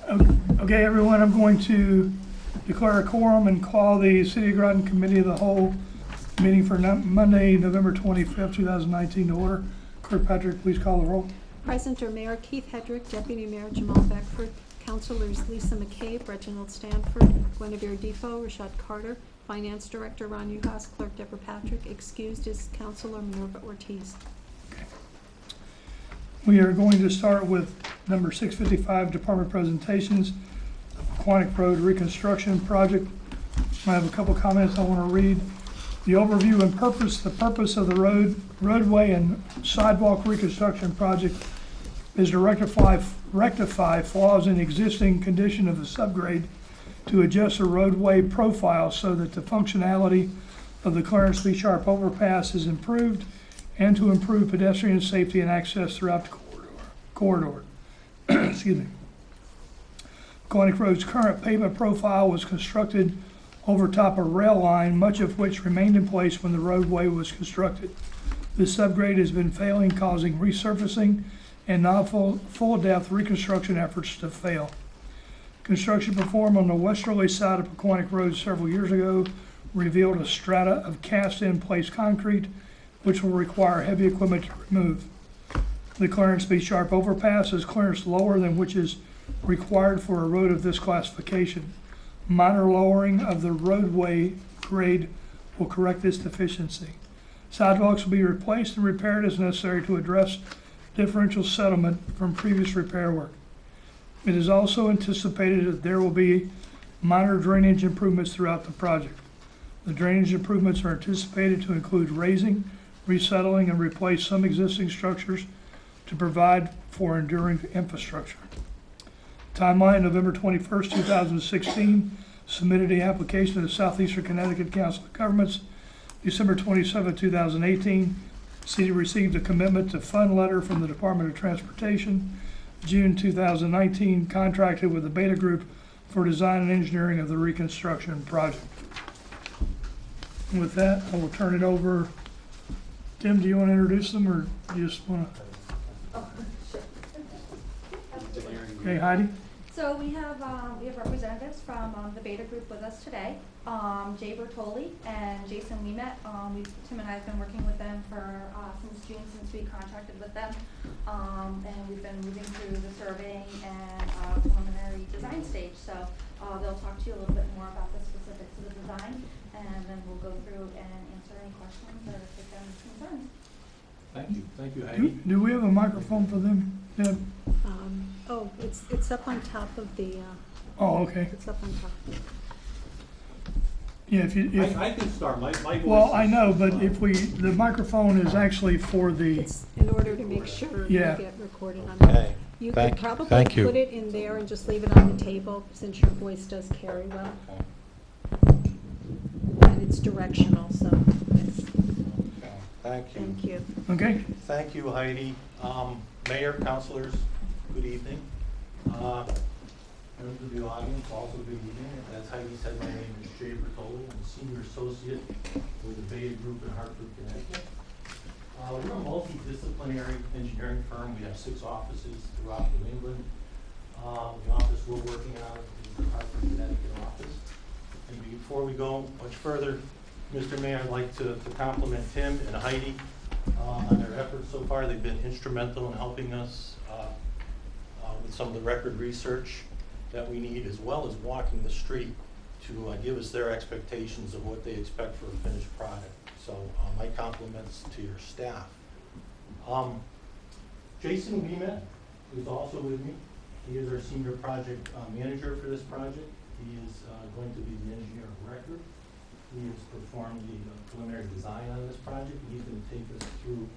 Okay, everyone, I'm going to declare a quorum and call the City of Groton Committee of the Whole meeting for Monday, November 25th, 2019 to order. Clerk Patrick, please call the roll. Present are Mayor Keith Hedrick, Deputy Mayor Jamal Beckford, Councilors Lisa McCabe, Reginald Stanford, Guinevere Defoe, Rashad Carter, Finance Director Ron Uhas, Clerk Deborah Patrick. Excused is Councilor Minerva Ortiz. Okay. We are going to start with number 655, Department Presentations, Quantic Road Reconstruction Project. I have a couple comments I want to read. The overview and purpose. The purpose of the roadway and sidewalk reconstruction project is to rectify flaws in existing condition of the subgrade, to adjust the roadway profile so that the functionality of the Clarence B. Sharp Overpass is improved, and to improve pedestrian safety and access throughout the corridor. Excuse me. Quantic Road's current pavement profile was constructed over top a rail line, much of which remained in place when the roadway was constructed. This subgrade has been failing, causing resurfacing and full depth reconstruction efforts to fail. Construction performed on the westerly side of Quantic Road several years ago revealed a strata of cast-in-place concrete, which will require heavy equipment to remove. The Clarence B. Sharp Overpass is clearance lower than which is required for a road of this classification. Minor lowering of the roadway grade will correct this deficiency. Sidewalks will be replaced and repaired as necessary to address differential settlement from previous repair work. It is also anticipated that there will be minor drainage improvements throughout the project. The drainage improvements are anticipated to include raising, resettling, and replace some existing structures to provide for enduring infrastructure. Timeline: November 21st, 2016, submitted the application to the Southeastern Connecticut Council of Governments. December 27, 2018, City received a commitment to fund letter from the Department of Transportation. June 2019, contracted with the Beta Group for design and engineering of the reconstruction project. And with that, I will turn it over. Tim, do you want to introduce them, or do you just want to? Oh, sure. Okay, Heidi. So we have representatives from the Beta Group with us today. Jay Bertoli and Jason Weemet. Tim and I have been working with them for since June, since we contracted with them, and we've been moving through the surveying and preliminary design stage. So they'll talk to you a little bit more about the specifics of the design, and then we'll go through and answer any questions or take them concerns. Thank you, Heidi. Do we have a microphone for them, Deb? Oh, it's up on top of the. Oh, okay. It's up on top. Yeah, if I can start. My voice. well, I know, but if the microphone is actually for the. It's in order to make sure Yeah. you get recorded on Okay. that. You could probably put it in there and just leave it on the table, since your voice does carry well. And it's directional, so it's. Okay. Thank you. Thank you. Okay. Thank you, Heidi. Mayor, councilors, good evening. Members of the audience, also good evening. As Heidi said, my name is Jay Bertoli. I'm a senior associate with the Beta Group in Hartford, Connecticut. We're a multidisciplinary engineering firm. We have 6 offices throughout New England. The office we're working out is the Hartford, Connecticut office. And before we go much further, Mr. Mayor, I'd like to compliment Tim and Heidi on their efforts so far. They've been instrumental in helping us with some of the record research that we need, as well as walking the street to give us their expectations of what they expect for a finished product. So my compliments to your staff. Jason Weemet is also with me. He is our senior project manager for this project. He is going to be the engineer of record. He has performed the preliminary design on this project. He's going to take us through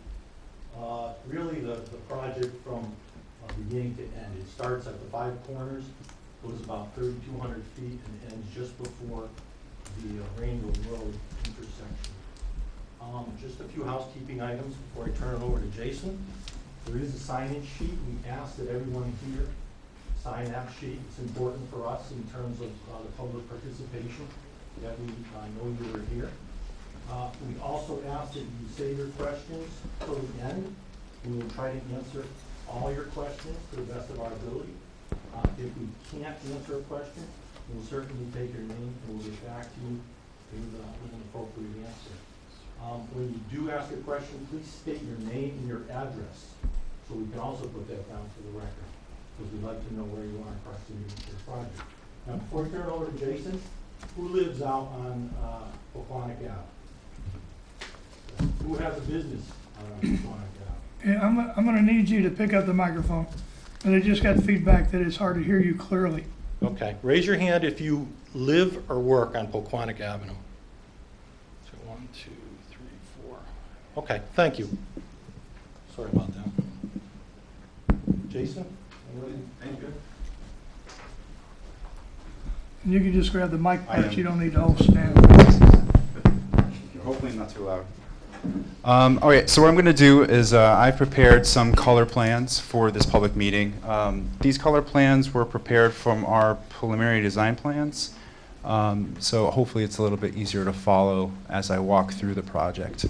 really the project from beginning to end. It starts at the 5 corners, goes about 3,200 feet, and ends just before the Rainbow Road intersection. Just a few housekeeping items before I turn it over to Jason. There is a signage sheet. We ask that everyone here sign that sheet. It's important for us in terms of the public participation, that we know you were here. We also ask that you save your questions till the end. We will try to answer all your questions to the best of our ability. If we can't answer a question, we'll certainly take your name and we'll get back to you with an appropriate answer. When you do ask a question, please state your name and your address, so we can also put that down for the record, because we'd like to know where you are across the this project. Now, before we turn it over to Jason, who lives out on Paquonic Ave? Who has a business out on Paquonic Ave? Yeah, I'm gonna need you to pick up the microphone. And they just got feedback that it's hard to hear you clearly. Okay, raise your hand if you live or work on Poquonic Avenue. So 1, 2, 3, 4. Okay, thank you. Sorry about that. Jason? Thank you. And you can just grab the mic I part, am. you don't need the whole stand. Hopefully not too loud. Okay, so what I'm going to do is I've prepared some color plans for this public meeting. These color plans were prepared from our preliminary design plans, so hopefully it's a little bit easier to follow as I walk through the project.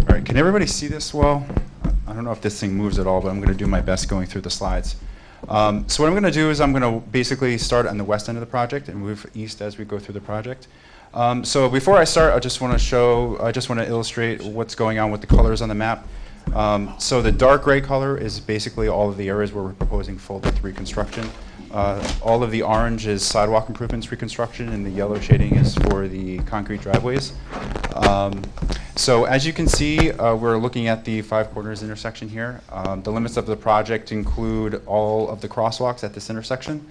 All right, can everybody see this well? I don't know if this thing moves at all, but I'm going to do my best going through the slides. So what I'm going to do is I'm going to basically start on the west end of the project and move east as we go through the project. So before I start, I just want to illustrate what's going on with the colors on the map. So the dark gray color is basically all of the areas where we're proposing full depth reconstruction. All of the orange is sidewalk improvements reconstruction, and the yellow shading is for the concrete driveways. So as you can see, we're looking at the Five Corners intersection here. The limits of the project include all of the crosswalks at this intersection.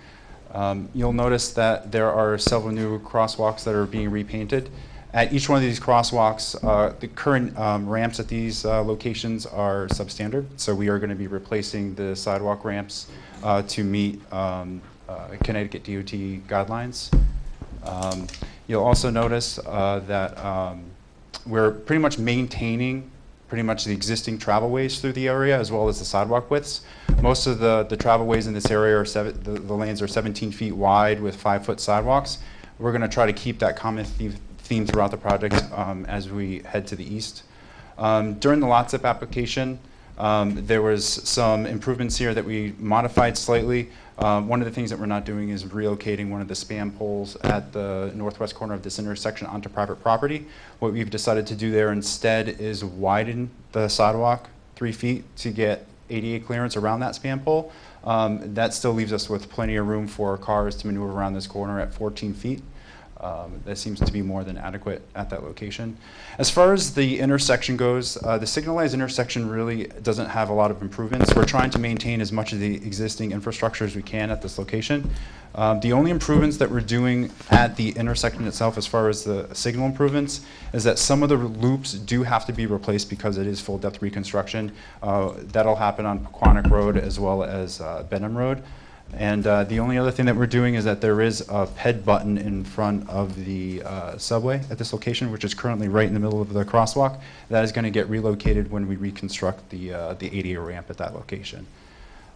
You'll notice that there are several new crosswalks that are being repainted. At each one of these crosswalks, the current ramps at these locations are substandard, so we are going to be replacing the sidewalk ramps to meet Connecticut DOT guidelines. You'll also notice that we're pretty much maintaining the existing travelways through the area as well as the sidewalk widths. Most of the travelways in this area are the lanes are 17 feet wide with 5-foot sidewalks. We're going to try to keep that common theme throughout the project as we head to the east. During the lot zip application, there was some improvements here that we modified slightly. One of the things that we're not doing is relocating one of the span poles at the northwest corner of this intersection onto private property. What we've decided to do there instead is widen the sidewalk 3 feet to get ADA clearance around that span pole. That still leaves us with plenty of room for cars to maneuver around this corner at 14 feet. That seems to be more than adequate at that location. As far as the intersection goes, the signalized intersection really doesn't have a lot of improvements. We're trying to maintain as much of the existing infrastructure as we can at this location. The only improvements that we're doing at the intersection itself as far as the signal improvements is that some of the loops do have to be replaced because it is full depth reconstruction. That'll happen on Paquonic Road as well as Benham Road. And the only other thing that we're doing is that there is a PED button in front of the subway at this location, which is currently right in the middle of the crosswalk. That is going to get relocated when we reconstruct the ADA ramp at that location.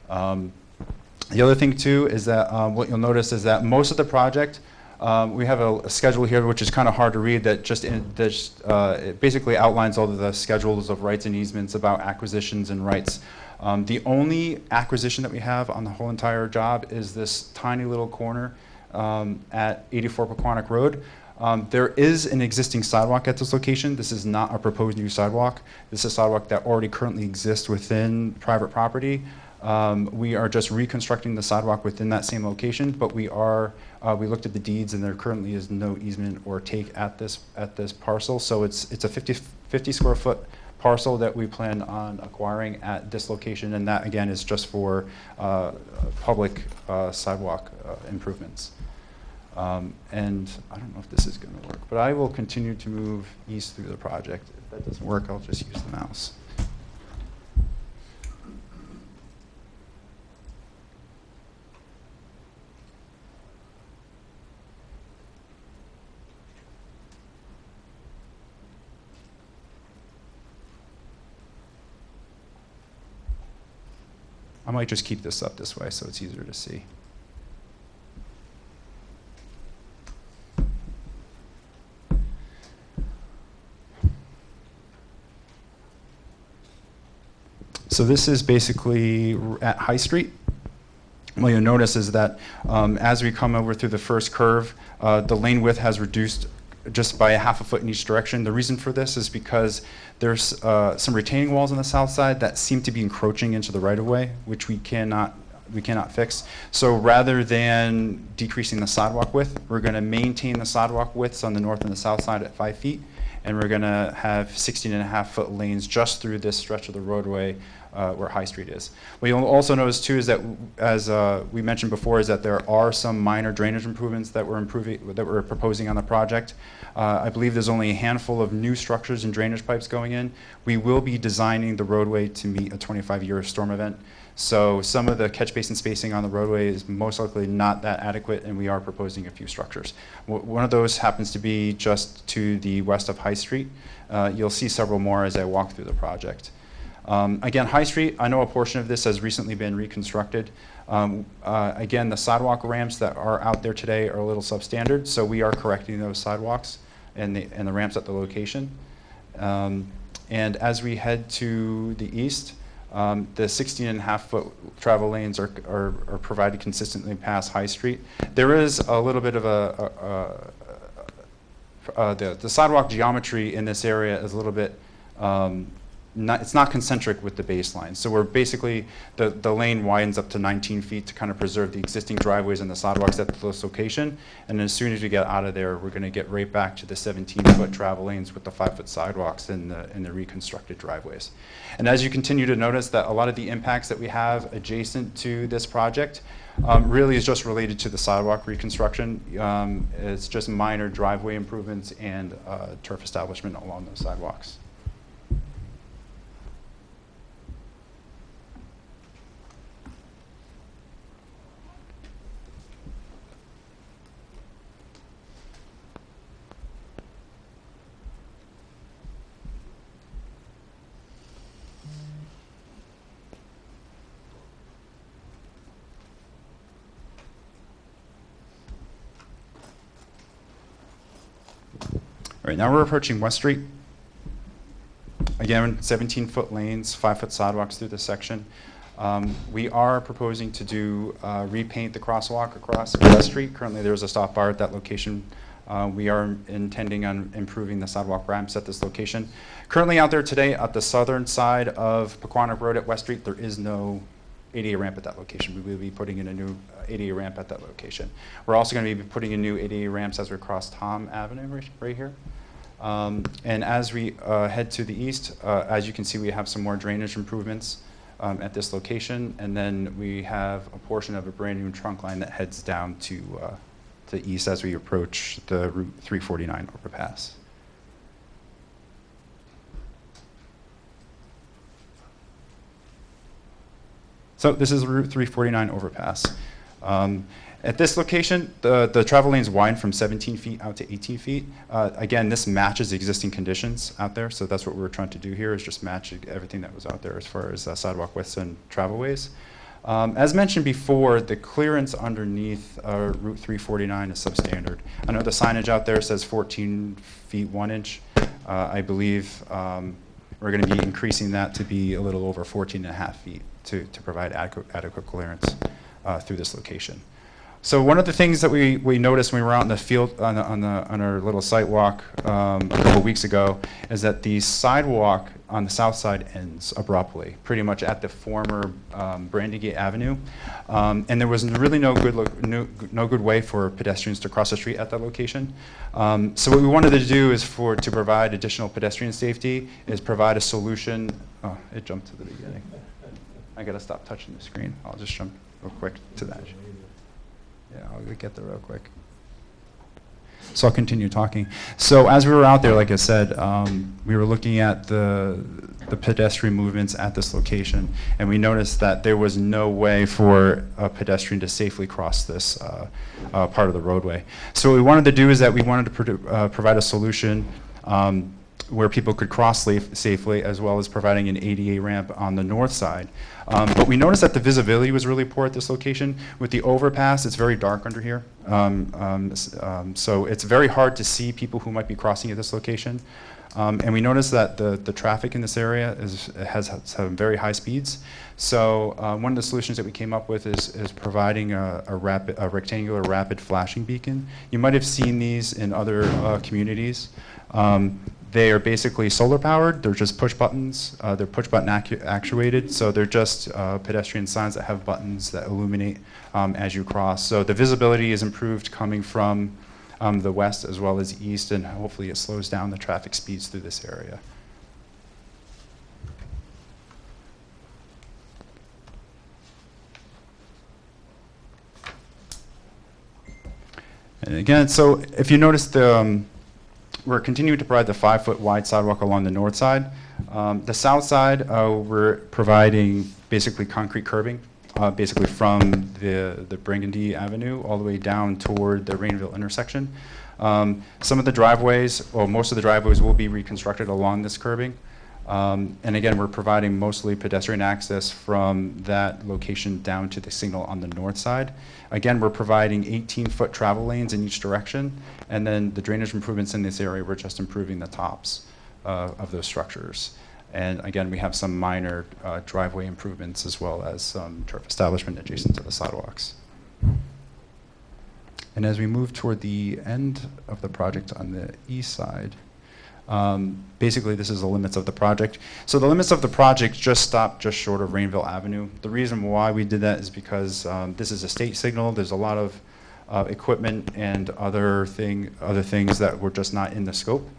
The other thing too is that what you'll notice is that most of the project, we have a schedule here which is kind of hard to read that it basically outlines all of the schedules of rights and easements about acquisitions and rights. The only acquisition that we have on the whole entire job is this tiny little corner at 84 Paquonic Road. There is an existing sidewalk at this location. This is not a proposed new sidewalk. This is a sidewalk that already currently exists within private property. We are just reconstructing the sidewalk within that same location, but we looked at the deeds and there currently is no easement or take at this parcel. So it's a 50 square foot parcel that we plan on acquiring at this location, and that again is just for public sidewalk improvements. And I don't know if this is going to work, but I will continue to move east through the project. If that doesn't work, I'll just use the mouse. I might just keep this up this way so it's easier to see. So this is basically at High Street. What you'll notice is that as we come over through the first curve, the lane width has reduced just by a half a foot in each direction. The reason for this is because there's some retaining walls on the south side that seem to be encroaching into the right-of-way, which we cannot fix. So rather than decreasing the sidewalk width, we're going to maintain the sidewalk widths on the north and the south side at 5 feet, and we're going to have 16.5-foot lanes just through this stretch of the roadway where High Street is. What you'll also notice too is that, as we mentioned before, is that there are some minor drainage improvements that we're proposing on the project. I believe there's only a handful of new structures and drainage pipes going in. We will be designing the roadway to meet a 25-year storm event. So some of the catch basin spacing on the roadway is most likely not that adequate, and we are proposing a few structures. One of those happens to be just to the west of High Street. You'll see several more as I walk through the project. Again, High Street, I know a portion of this has recently been reconstructed. Again, the sidewalk ramps that are out there today are a little substandard, so we are correcting those sidewalks and the ramps at the location. And as we head to the east, the 16.5-foot travel lanes are provided consistently past High Street. There is a little bit of the sidewalk geometry in this area is a little bit, it's not concentric with the baseline. So we're basically, the lane widens up to 19 feet to kind of preserve the existing driveways and the sidewalks at this location. And as soon as we get out of there, we're going to get right back to the 17-foot travel lanes with the 5-foot sidewalks and the reconstructed driveways. And as you continue to notice that a lot of the impacts that we have adjacent to this project really is just related to the sidewalk reconstruction. It's just minor driveway improvements and turf establishment along those sidewalks. All right, now we're approaching West Street. Again, 17-foot lanes, 5-foot sidewalks through this section. We are proposing to do repaint the crosswalk across West Street. Currently, there's a stop bar at that location. We are intending on improving the sidewalk ramps at this location. Currently out there today at the southern side of Pequannock Road at West Street, there is no ADA ramp at that location. We will be putting in a new ADA ramp at that location. We're also going to be putting in new ADA ramps as we cross Tom Avenue right here. And as we head to the east, as you can see, we have some more drainage improvements at this location. And then we have a portion of a brand new trunk line that heads down to the east as we approach the Route 349 overpass. So this is Route 349 overpass. At this location, the travel lanes widen from 17 feet out to 18 feet. Again, this matches existing conditions out there, so that's what we're trying to do here, is just match everything that was out there as far as sidewalk widths and travelways. As mentioned before, the clearance underneath Route 349 is substandard. I know the signage out there says 14 feet 1 inch. I believe we're going to be increasing that to be a little over 14.5 feet to provide adequate clearance through this location. So one of the things that we noticed when we were out in the field on our little site walk a couple weeks ago is that the sidewalk on the south side ends abruptly, pretty much at the former Brandygate Avenue, and there was really no good way for pedestrians to cross the street at that location. So what we wanted to do is to provide additional pedestrian safety, is provide a solution. Oh, it jumped to the beginning. I gotta stop touching the screen. I'll just jump real quick to that. Yeah, I'll get there real quick. So I'll continue talking. So as we were out there, like I said, we were looking at the pedestrian movements at this location, and we noticed that there was no way for a pedestrian to safely cross this part of the roadway. So what we wanted to do is that we wanted to provide a solution where people could cross safely, as well as providing an ADA ramp on the north side. But we noticed that the visibility was really poor at this location. With the overpass, it's very dark under here. So it's very hard to see people who might be crossing at this location. And we noticed that the traffic in this area has some very high speeds. So one of the solutions that we came up with is providing a rectangular rapid flashing beacon. You might have seen these in other communities. They are basically solar powered. They're just push buttons. They're push button actuated. So they're just pedestrian signs that have buttons that illuminate as you cross. So the visibility is improved coming from the west as well as east, and hopefully it slows down the traffic speeds through this area. And again, so if you notice, we're continuing to provide the 5-foot wide sidewalk along the north side. The south side, we're providing basically concrete curbing, basically from the Burgundy Avenue all the way down toward the Rainville intersection. Some of the driveways, well, most of the driveways will be reconstructed along this curbing. And again, we're providing mostly pedestrian access from that location down to the signal on the north side. Again, we're providing 18-foot travel lanes in each direction, and then the drainage improvements in this area, we're just improving the tops of those structures. And again, we have some minor driveway improvements as well as some turf establishment adjacent to the sidewalks. And as we move toward the end of the project on the east side, basically this is the limits of the project. So the limits of the project just stop just short of Rainville Avenue. The reason why we did that is because this is a state signal. There's a lot of equipment and other things that were just not in the scope.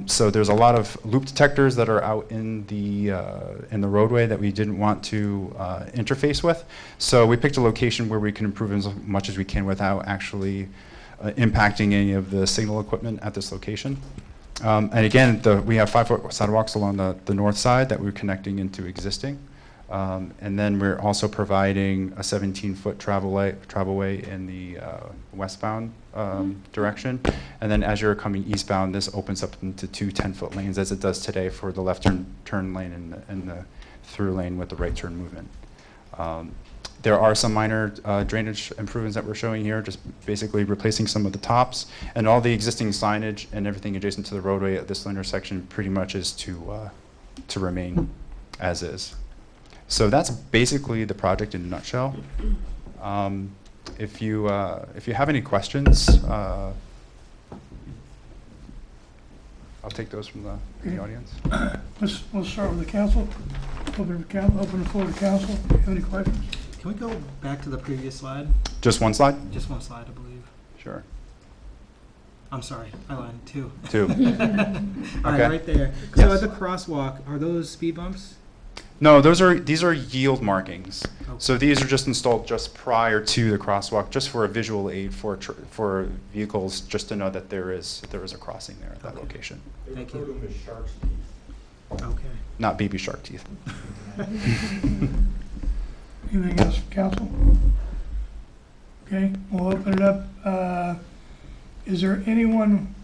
So there's a lot of loop detectors that are out in the roadway that we didn't want to interface with. So we picked a location where we can improve as much as we can without actually impacting any of the signal equipment at this location. And again, we have 5-foot sidewalks along the north side that we're connecting into existing. And then we're also providing a 17-foot travelway in the westbound direction. And then as you're coming eastbound, this opens up into 2 10-foot lanes, as it does today for the left turn lane and the through lane with the right turn movement. There are some minor drainage improvements that we're showing here, just basically replacing some of the tops, and all the existing signage and everything adjacent to the roadway at this intersection pretty much is to remain as is. So that's basically the project in a nutshell. If you have any questions, I'll take those from the audience. Let's start with the council. Open the floor to council. Do you have any questions? Can we go back to the previous slide? Just one slide? Just one slide, I believe. Sure. I'm sorry, I lied, 2. 2. All right, Okay. right there. Yes. So at the crosswalk, are those speed bumps? No, these are yield markings. Okay. So these are just installed just prior to the crosswalk, just for a visual aid for vehicles, just to know that there is a crossing there at that Okay. location. Thank you. Them as shark's teeth. Okay. Not baby shark teeth. Anything else, council? Okay, we'll open it up. Is there anyone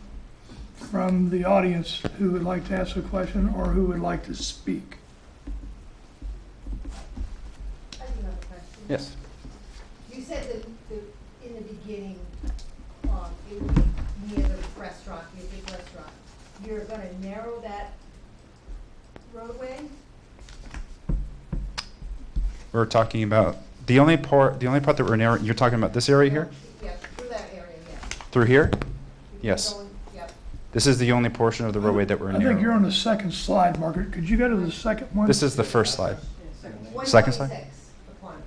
from the audience who would like to ask a question or who would like to speak? I do have a question. Yes. You said that in the beginning, it would be near the restaurant, your big restaurant. You're gonna narrow that roadway? We're talking about the only part that we're narrowing. You're talking about this area here, Yeah, through that area, yes. through here. You're Yes. going- Yep. This is the only portion of the roadway that we're I think you're narrowing. on the second slide, Margaret. Could you go to the second one? This is the first slide. Second slide? 126, the corner.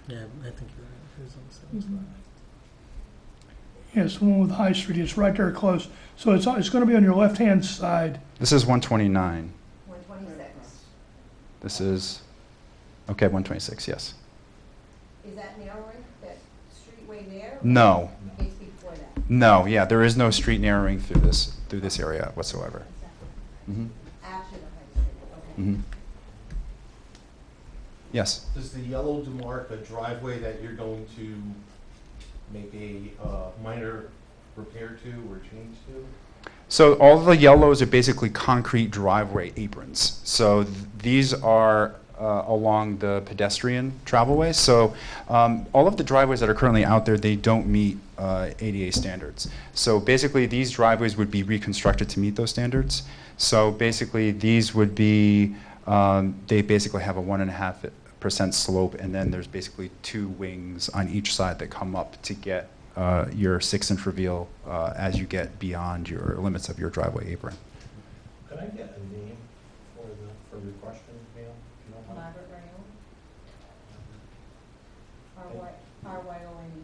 Yeah, I think you're right. It was on the 7th slide. Yes, the one with High Street. It's right there close. So it's going to be on your left-hand side. This is 129. 126. This is, okay, 126, yes. Is that narrowing, that streetway there? No, It's before that. no, yeah, there is no street narrowing through this area whatsoever. Mhm, After the High Street, okay. mhm. Yes, Does the yellow demarc a driveway that you're going to make a minor repair to or change to? So all the yellows are basically concrete driveway aprons. So these are along the pedestrian travelways. So all of the driveways that are currently out there, they don't meet ADA standards. So basically these driveways would be reconstructed to meet those standards. So basically these would be, they basically have a 1.5% slope, and then there's basically 2 wings on each side that come up to get your 6-inch reveal as you get beyond your limits of your driveway apron. Can I get a name for your question, ma'am? If you don't mind? Margaret Rayon, R-Y-O-N-E.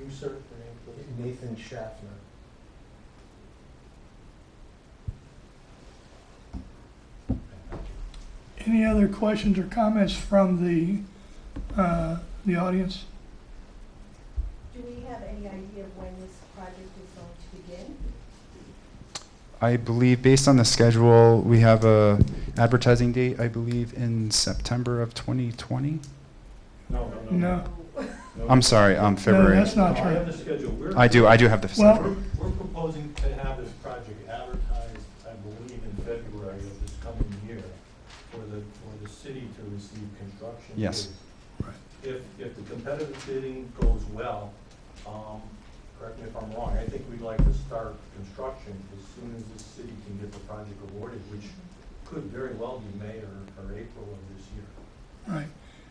You, sir, your name, please? Nathan Schaffner. Any other questions or comments from the audience? Do we have any idea of when this project is going to begin? I believe, based on the schedule, we have a advertising date, I believe, in September of 2020. No. I'm sorry, February. that's not I true. have the schedule. I do have the Well- schedule. We're proposing to have this project advertised, I believe, in February of this coming year for the city to receive construction Yes. bids. If the competitive bidding goes well, correct me if I'm wrong, I think we'd like to start construction as soon as the city can get the project awarded, which could very well be May or April of this year. Right.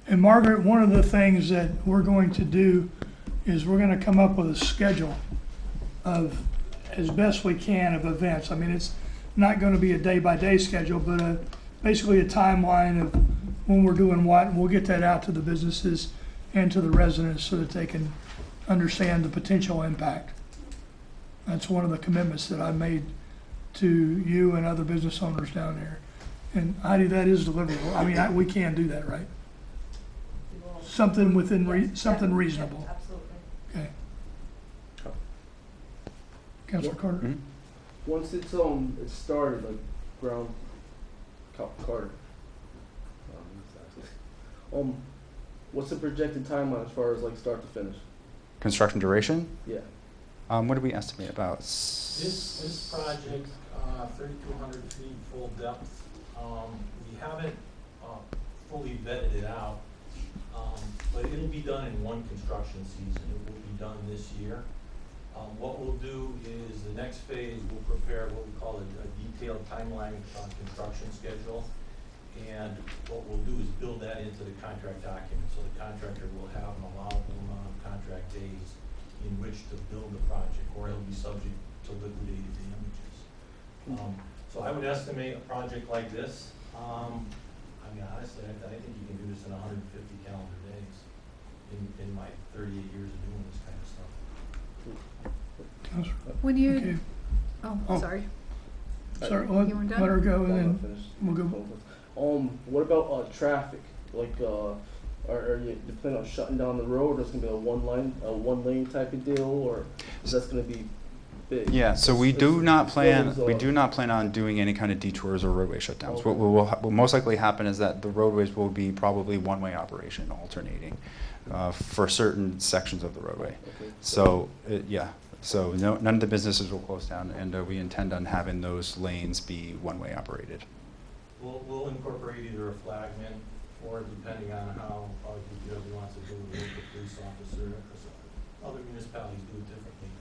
And Margaret, one of the things that we're going to do is we're going to come up with a schedule of, as best we can, of events. I mean, it's not going to be a day-by-day schedule, but basically a timeline of when we're doing what, and we'll get that out to the businesses and to the residents so that they can understand the potential impact. That's one of the commitments that I made to you and other business owners down there. And Heidi, that is deliverable. I mean, we can do that, right? We will- Something within, Yes, something yes, reasonable. Absolutely. Okay. Councilor Carter? Mhm. Once it's started, like ground Carter. What's the projected timeline as far as like start to finish? Construction duration? Yeah. What do we estimate about? This project, 3,200 feet full depth, we haven't fully vetted it out, but it'll be done in one construction season. It will be done this year. What we'll do is the next phase, we'll prepare what we call a detailed timeline construction schedule. And what we'll do is build that into the contract document, so the contractor will have an allowable amount of contract days in which to build the project, or he'll be subject to liquidated damages. So I would estimate a project like this, I mean, honestly, I think you can do this in 150 calendar days in my 38 years of doing this kind of stuff. Councilor? When you, Okay. oh, sorry. Sorry, You weren't let done? her go and I'm then not finished. we'll go. What about traffic? Like, are you planning on shutting down the road, or is it gonna be a one lane type of deal, or is that gonna be big? Yeah, so we It's- do not plan, roads we are- do not plan on doing any kind of detours or roadway shutdowns. Okay. What will most likely happen is that the roadways will be probably one-way operation, alternating for certain sections of the roadway. Okay. So, yeah, so none of the businesses will close down, and we intend on having those lanes be one-way operated. We'll incorporate either a flagman, or depending on how DPW wants to do it, with the police officer, because other municipalities do it differently,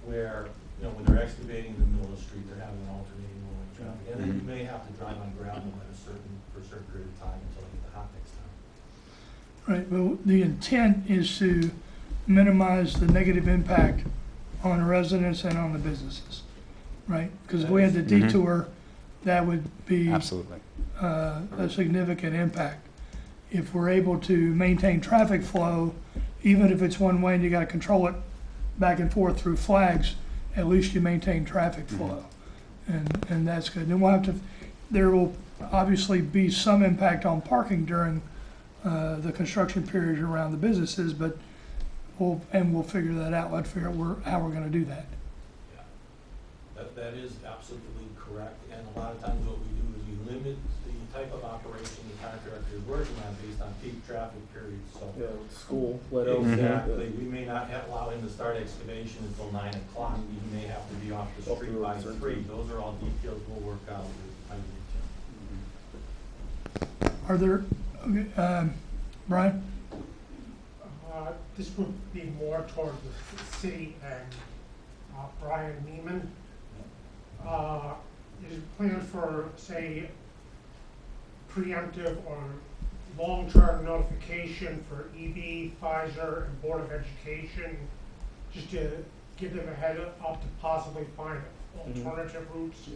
where, when they're excavating in the middle of the street, they're having an alternating one-way traffic. And then you may have to drive on gravel for a certain period of time until they get the hot mix down. Right, but the intent is to minimize the negative impact on the residents and on the businesses, right? Because if we had the Mhm. detour, that would be Absolutely. a significant impact. If we're able to maintain traffic flow, even if it's one way and you gotta control it back and forth through flags, at least you maintain traffic flow. And that's good. Then we'll have to, there will obviously be some impact on parking during the construction period around the businesses, but we'll figure that out. Let's figure out how we're gonna do that. That is absolutely correct, and a lot of times what we do is we limit the type of operation the contractor is working on based on peak traffic periods, so. Yeah, school, let out. Exactly, we may not allow him to start excavation until 9 o'clock, he may have to be off the Off the street road, by certainly. 3. Those are all details we'll work out with Highway Are there, okay, Brian? This would be more toward the city and Brian Neiman. Is it planned for, say, preemptive or long-term notification for EB, Pfizer, and Board of Education, just to give them a head up to possibly find alternative routes?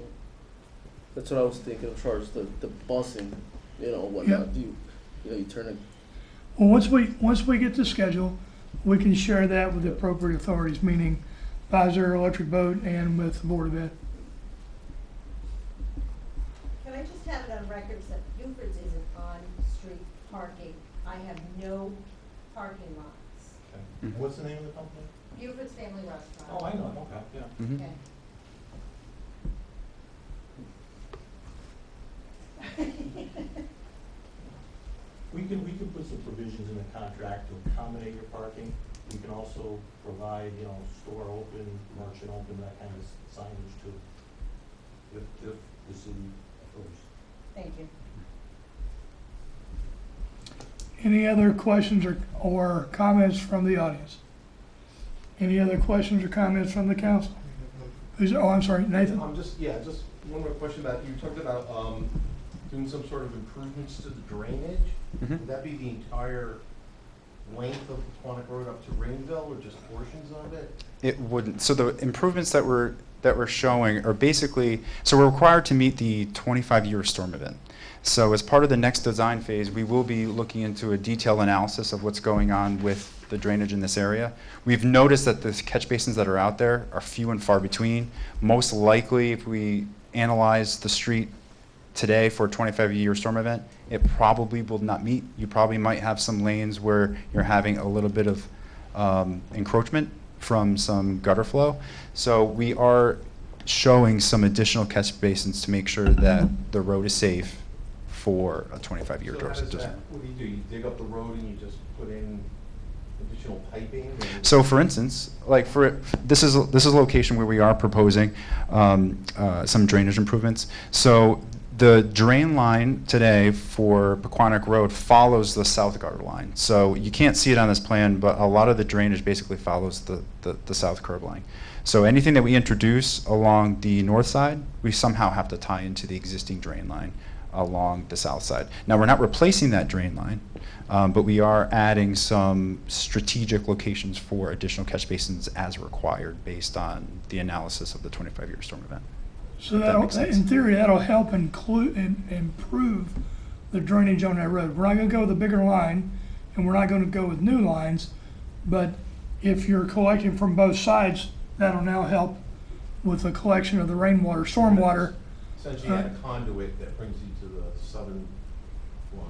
That's what I was thinking as far as the busing, whatnot. Do you turn it? Well, once we get the schedule, we can share that with the appropriate authorities, meaning Pfizer, Electric Boat, and with the Board of Ed. Can I just have it on record that Buford's isn't on-street parking? I have no parking lots. Okay. What's the name of the company? Buford's Family Restaurant. Oh, I know, okay, yeah. Mm-hmm. Okay. We can put some provisions in the contract to accommodate your parking. We can also provide, store open, merchant open, that kind of signage too. If the city approves. Thank you. Any other questions or comments from the audience? Any other questions or comments from the council? I'm sorry, Nathan? Just one more question about, you talked about doing some sort of improvements to the drainage. Would that be the entire length of Quantic Road up to Rainville, or just portions of it? It wouldn't. So the improvements that we're showing are basically, so we're required to meet the 25-year storm event. So as part of the next design phase, we will be looking into a detailed analysis of what's going on with the drainage in this area. We've noticed that the catch basins that are out there are few and far between. Most likely, if we analyze the street today for a 25-year storm event, it probably will not meet. You probably might have some lanes where you're having a little bit of encroachment from some gutter flow. So we are showing some additional catch basins to make sure that the road is safe for a 25-year So drought. how does that, what do? You dig up the road and you just put in additional piping? So, for instance, like this is a location where we are proposing some drainage improvements. So the drain line today for Pequannock Road follows the south gutter line. So you can't see it on this plan, but a lot of the drainage basically follows the south curb line. So anything that we introduce along the north side, we somehow have to tie into the existing drain line along the south side. Now, we're not replacing that drain line, but we are adding some strategic locations for additional catch basins as required based on the analysis of the 25-year storm event. So in theory, that'll help improve the drainage on that road. We're not gonna go with a bigger line, and we're not gonna go with new lines, but if you're collecting from both sides, that'll now help with the collection of the rainwater, stormwater. Essentially, you had a conduit that brings you to the southern line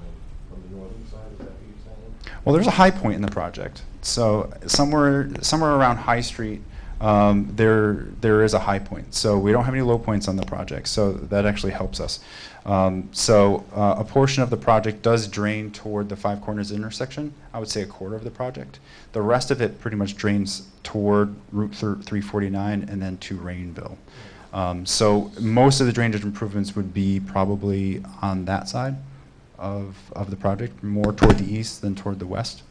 from the northern side, is that what you're saying? Well, there's a high point in the project. So somewhere around High Street, there is a high point. So we don't have any low points on the project. So that actually helps us. A portion of the project does drain toward the Five Corners intersection. I would say a quarter of the project. The rest of it pretty much drains toward Route 349 and then to Rainville. So most of the drainage improvements would be probably on that side of the project, more toward the east than toward the west.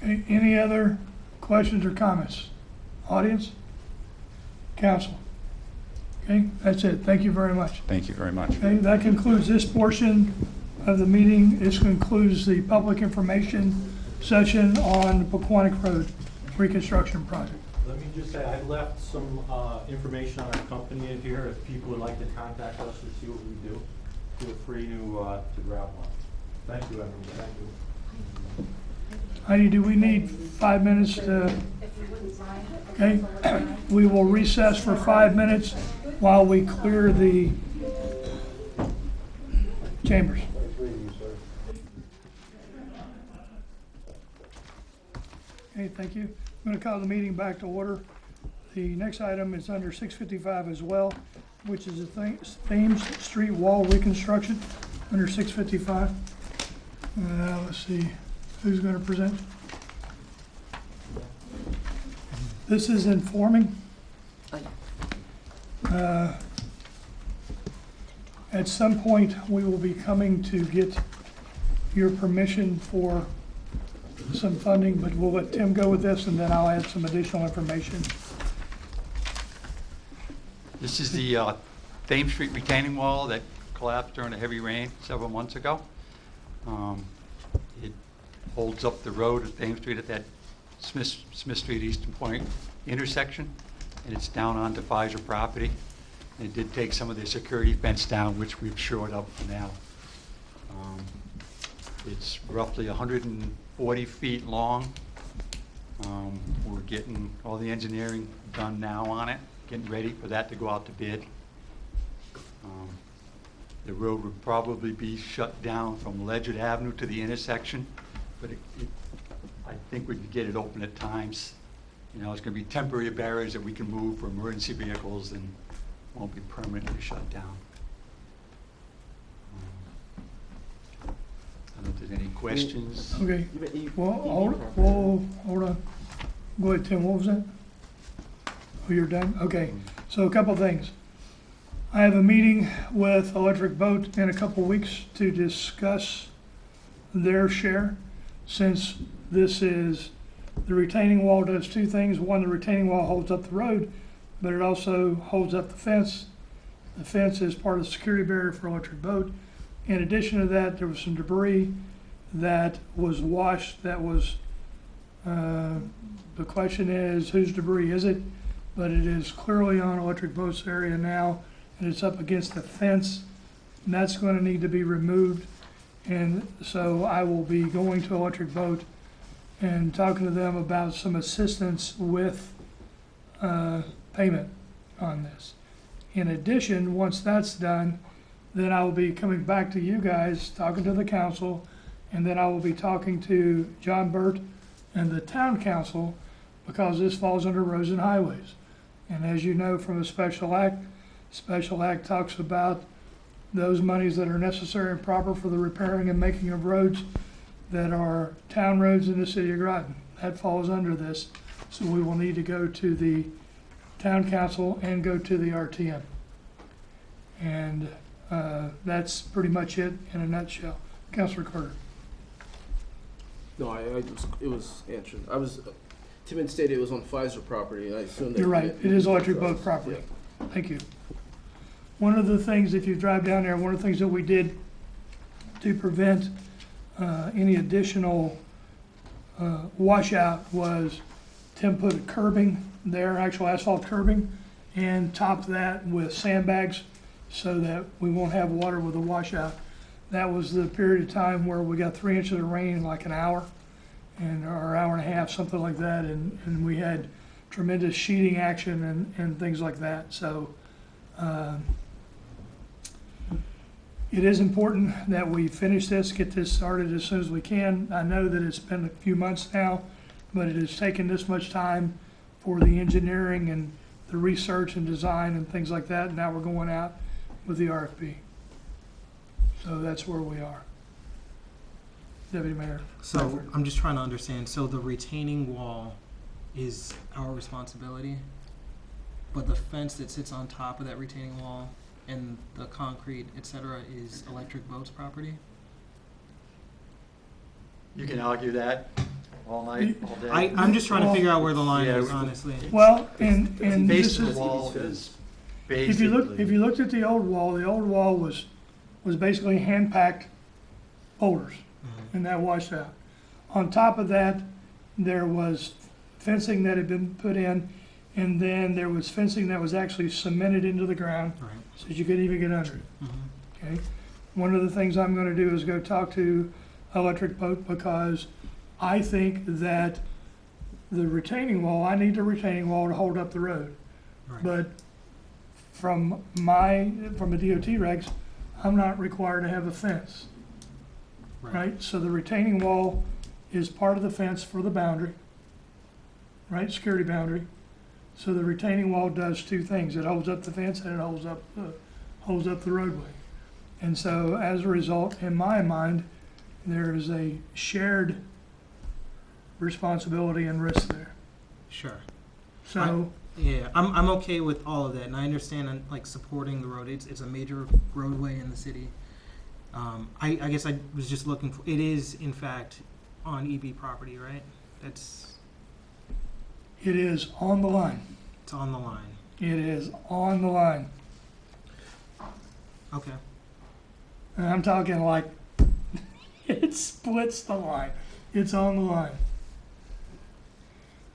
Okay, any other questions or comments? Audience? Council? Okay, that's it. Thank you very much. Thank you very much. Okay, that concludes this portion of the meeting. This concludes the public information session on the Pequannock Road Reconstruction Project. Let me just say, I left some information on our company in here. If people would like to contact us to see what we do, feel free to grab one. Thank you, everyone. Thank you. Heidi, do we need 5 minutes to? Okay, we will recess for 5 minutes while we clear the chambers. Okay, thank you. I'm going to call the meeting back to order. The next item is under 655 as well, which is the Thames Street Wall Reconstruction, under 655. Let's see, who's going to present? This is informing. At some point, we will be coming to get your permission for some funding, but we'll let Tim go with this, and then I'll add some additional information. This is the Thames Street retaining wall that collapsed during a heavy rain several months ago. It holds up the road at Thames Street at that Smith Street Eastern Point intersection, and it's down onto Pfizer property. And it did take some of the security fence down, which we've shored up for now. It's roughly 140 feet long. We're getting all the engineering done now on it, getting ready for that to go out to bid. The road would probably be shut down from Ledgett Avenue to the intersection, but I think we could get it open at times. You know, it's going to be temporary barriers that we can move for emergency vehicles and won't be permanently shut down. I don't know if there's any questions. Okay, well, hold on. Go ahead, Tim, what was that? Oh, you're done? Okay, so a couple things. I have a meeting with Electric Boat in a couple weeks to discuss their share. Since this is, the retaining wall does two things. One, the retaining wall holds up the road, but it also holds up the fence. The fence is part of the security barrier for Electric Boat. In addition to that, there was some debris that was washed that was, the question is, whose debris is it? But it is clearly on Electric Boat's area now, and it's up against the fence, and that's going to need to be removed. And so I will be going to Electric Boat and talking to them about some assistance with payment on this. In addition, once that's done, then I will be coming back to you guys, talking to the council, and then I will be talking to John Burt and the town council, because this falls under roads and highways. And as you know from a special act talks about those monies that are necessary and proper for the repairing and making of roads that are town roads in the city of Groton. That falls under this. So we will need to go to the town council and go to the RTM. And that's pretty much it in a nutshell. Councilor Carter. No, it was answered. Tim had stated it was on Pfizer property, and I assumed that. You're right, it is Electric Boat property. Yeah. Thank you. One of the things, if you drive down there, one of the things that we did to prevent any additional washout was Tim put a curbing there, actual asphalt curbing, and topped that with sandbags so that we won't have water with a washout. That was the period of time where we got 3 inches of rain in like an hour, or hour and a half, something like that, and we had tremendous sheeting action and things like that. So it is important that we finish this, get this started as soon as we can. I know that it's been a few months now, but it has taken this much time for the engineering and the research and design and things like that. Now we're going out with the RFP. So that's where we are. Deputy Mayor. So I'm just trying to understand. So the retaining wall is our responsibility, but the fence that sits on top of that retaining wall and the concrete, et cetera, is Electric Boat's property? You can argue that all night, all day. I'm just trying to figure out where the line Yeah, is, honestly. Well, and The this base of is, the wall is if you basically. looked at the old wall was basically hand-packed boulders, and that washed out. On top of that, there was fencing that had been put in, and then there was fencing that was actually cemented into the ground, Right. so that you couldn't even get under it. Mm-hmm. Okay. One of the things I'm going to do is go talk to Electric Boat, because I think that the retaining wall, I need the retaining wall to hold up the road. Right. But from the DOT regs, I'm not required to have a fence, right? So the retaining wall is part of the fence for the boundary, right? Security boundary. So the retaining wall does two things. It holds up the fence and it holds up the roadway. And so as a result, in my mind, there is a shared responsibility and risk there. Sure. So, Yeah, I'm okay with all of that, and I understand like supporting the road. It's a major roadway in the city. I guess I was just looking for. It is in fact on EB property, right? it is on the line. It's on the line. It is on the line. Okay. And I'm talking like it splits the line. It's on the line.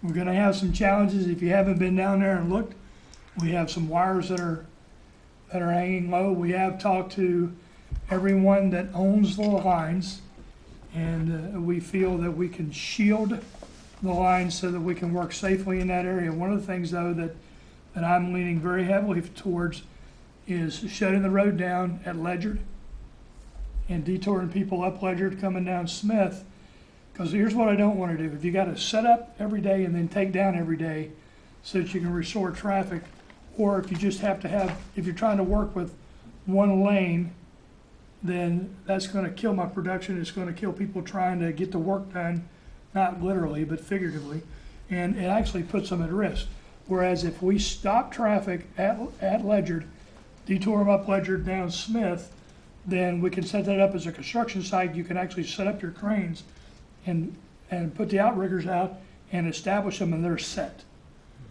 We're gonna have some challenges. If you haven't been down there and looked, we have some wires that are hanging low. We have talked to everyone that owns the lines, and we feel that we can shield the lines so that we can work safely in that area. One of the things, though, that I'm leaning very heavily towards is shutting the road down at Ledyard and detouring people up Ledyard coming down Smith. Because here's what I don't want to do. If you got to set up every day and then take down every day so that you can restore traffic, or if you just have to have, if you're trying to work with one lane, then that's going to kill my production. It's going to kill people trying to get the work done, not literally, but figuratively. And it actually puts them at risk. Whereas if we stop traffic at Ledyard, detour them up Ledyard down Smith, then we can set that up as a construction site. You can actually set up your cranes and put the outriggers out and establish them, and they're set.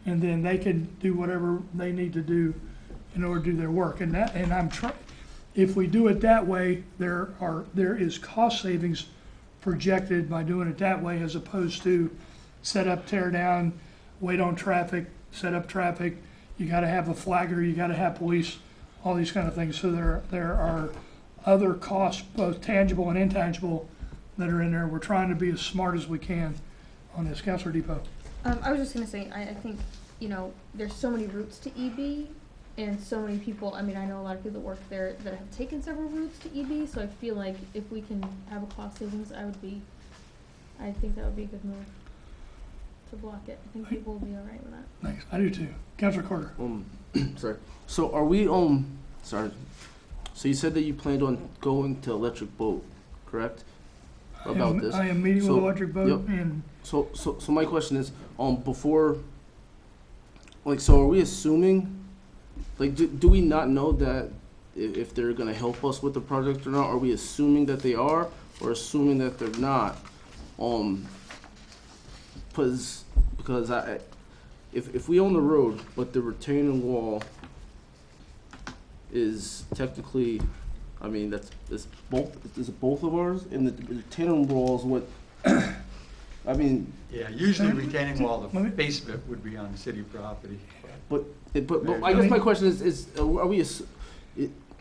And then they can do whatever they need to do in order to do their work. If we do it that way, there is cost savings projected by doing it that way, as opposed to set up, tear down, wait on traffic, set up traffic. You got to have a flagger, you got to have police, all these kind of things. So there are other costs, both tangible and intangible, that are in there. We're trying to be as smart as we can on this. Councilor Depot. I was just gonna say, I think, there's so many routes to EB, and so many people, I know a lot of people that work there that have taken several routes to EB, so I feel like if we can have a cost savings, I think that would be a good move to block it. I think people will be all right with that. Thanks. I do too. Councilor Carter. Sorry. So are we, sorry. So you said that you planned on going to electric boat, correct? About this. I am meeting with electric boat. Yep. And So my question is, before, so are we assuming, do we not know that if they're gonna help us with the project or not? Are we assuming that they are, or assuming that they're not? Because if we own the road, but the retaining wall is technically, it's both of ours, and the retaining wall is what, Yeah, usually retaining wall, the base of it would be on city property. but I guess my question is are we,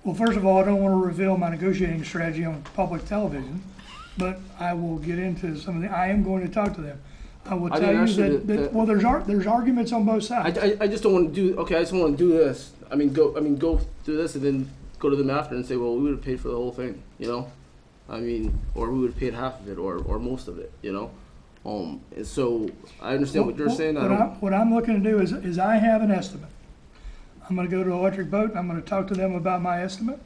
well, first of all, I don't want to reveal my negotiating strategy on public television, but I will get into some of I am going to talk to them. I will tell you that well, there's arguments on both sides. I just don't want to do, okay, I just want to do this, go through this and then go to them after and say, well, we would have paid for the whole thing, or we would have paid half of it, or most of it, and so I understand what you're saying. What I'm looking to do is I have an estimate. I'm going to go to Electric Boat. I'm going to talk to them about my estimate.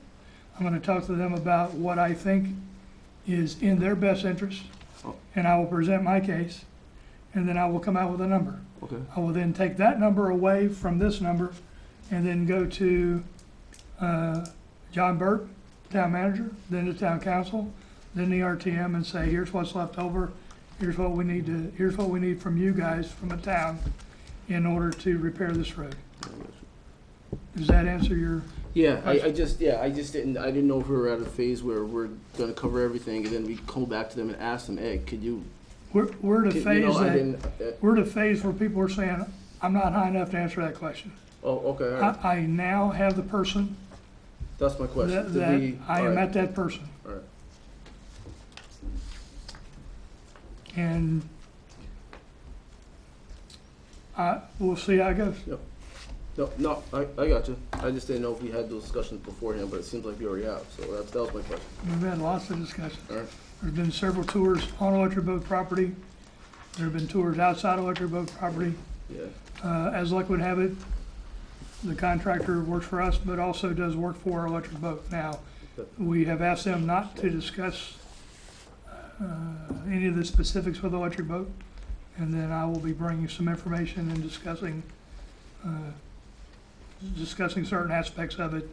I'm going to talk to them about what I think is in their best interest, and I will present my case, and then I will come out with a number. Okay. I will then take that number away from this number, and then go to John Burt, town manager, then the town council, then the RTM, and say, here's what's left over. Here's what we need from you guys, from the town, in order to repair this road. Does that answer your? Yeah, I just didn't know if we were at a phase where we're gonna cover everything and then we come back to them and ask them, hey, could you? We're at a phase we're at a phase where people are saying, I'm not high enough to answer that question. Oh, okay, all right. I now have the person. That's my question. I am at that person. All right. And we'll see how it goes. Yep. No, I got you. I just didn't know if we had those discussions beforehand, but it seems like we already have, so that was my question. We've had lots of discussions. All right. There's been several tours on Electric Boat property. There have been tours outside Electric Boat property. Yeah. As luck would have it, the contractor works for us, but also does work for our electric boat. Now, we have asked them not to discuss any of the specifics with the electric boat, and then I will be bringing some information and discussing certain aspects of it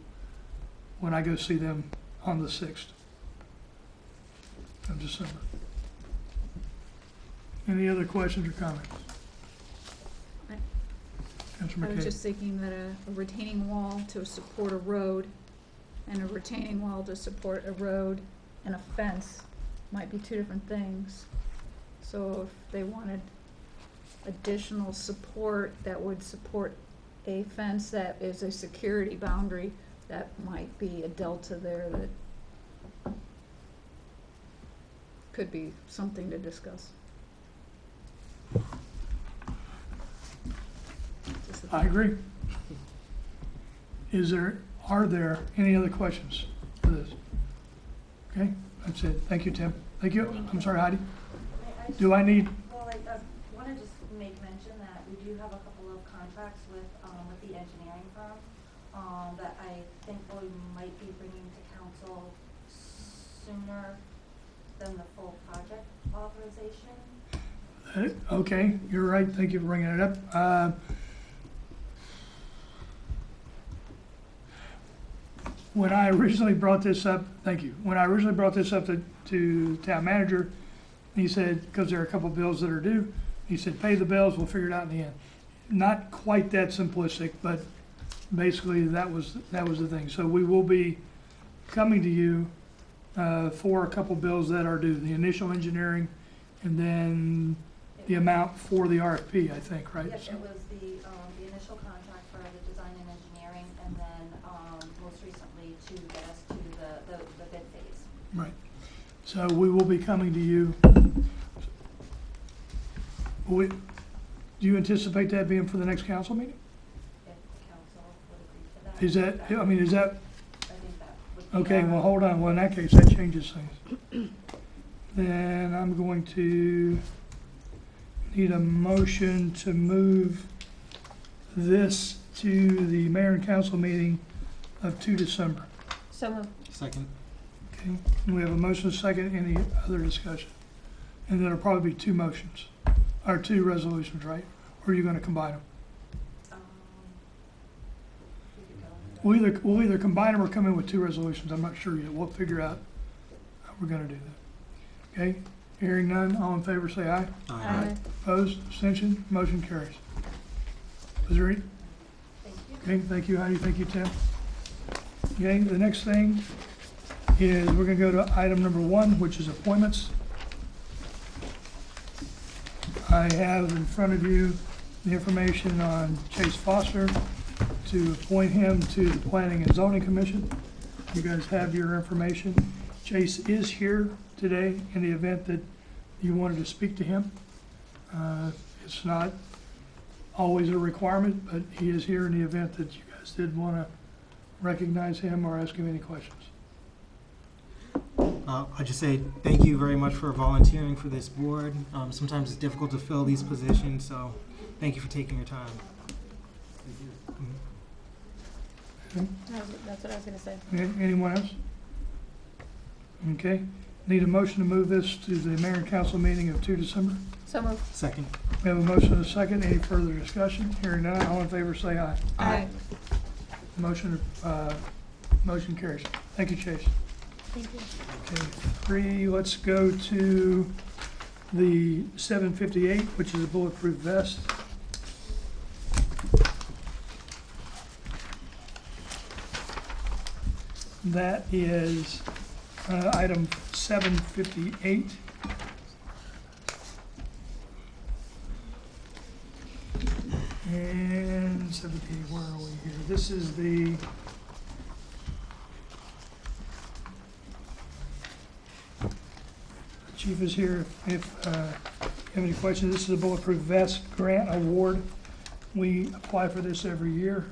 when I go see them on the 6th of December. Any other questions or comments? Councilor I was McKay. just thinking that a retaining wall to support a road and a retaining wall to support a road and a fence might be two different things. So if they wanted additional support that would support a fence that is a security boundary, that might be a delta there that could be something to discuss. Just a I agree. Are there any other questions for this? Okay, that's it. Thank you, Tim. Thank you. I'm sorry, Heidi. Do I need, Well, I want to just make mention that we do have a couple of contracts with the engineering firm that I think we might be bringing to council sooner than the full project authorization. okay, you're right. Thank you for bringing it up. When I originally brought this up, thank you. When I originally brought this up to town manager, he said, because there are a couple of bills that are due, he said, pay the bills, we'll figure it out in the end. Not quite that simplistic, but basically that was the thing. So we will be coming to you for a couple bills that are due, the initial engineering and then the amount for the RFP, I think, right? Yes, it was the initial contract for the design and engineering, and then most recently to get us to the bid phase. Right. So we will be coming to you. Do you anticipate that being for the next council meeting? If council would agree to that. Is that, I mean, is that, I think that would be. okay, well, hold on. Well, in that case, that changes things. Then I'm going to need a motion to move this to the mayor and council meeting of 2 December. So moved. Second. Okay, and we have a motion, a second, any other discussion? And there'll probably be two motions, or two resolutions, right? Or are you gonna combine them? We could go. We'll either combine them or come in with two resolutions, I'm not sure yet, we'll figure out how we're gonna do that. Okay, hearing none, all in favor say aye. Aye. Opposed, abstention, motion carries. Was there any? Thank you. Okay, thank you, Heidi, thank you, Tim. Okay, the next thing is we're gonna go to item number 1, which is appointments. I have in front of you the information on Chase Foster to appoint him to the Planning and Zoning Commission. You guys have your information. Chase is here today in the event that you wanted to speak to him. It's not always a requirement, but he is here in the event that you guys did want to recognize him or ask him any questions. I just say thank you very much for volunteering for this board. Sometimes it's difficult to fill these positions, so thank you for taking your time. That's what I was gonna say. Anyone else? Okay, need a motion to move this to the mayor and council meeting of 2 December. So moved. Second. We have a motion and a second. Any further discussion? Hearing none, all in favor say aye. Aye. Motion carries. Thank you, Chase. Thank you. Okay, 3, let's go to the 758, which is a bulletproof vest. That is item 758. And 758, where are we here? This is the chief is here if you have any questions. This is a bulletproof vest grant award. We apply for this every year.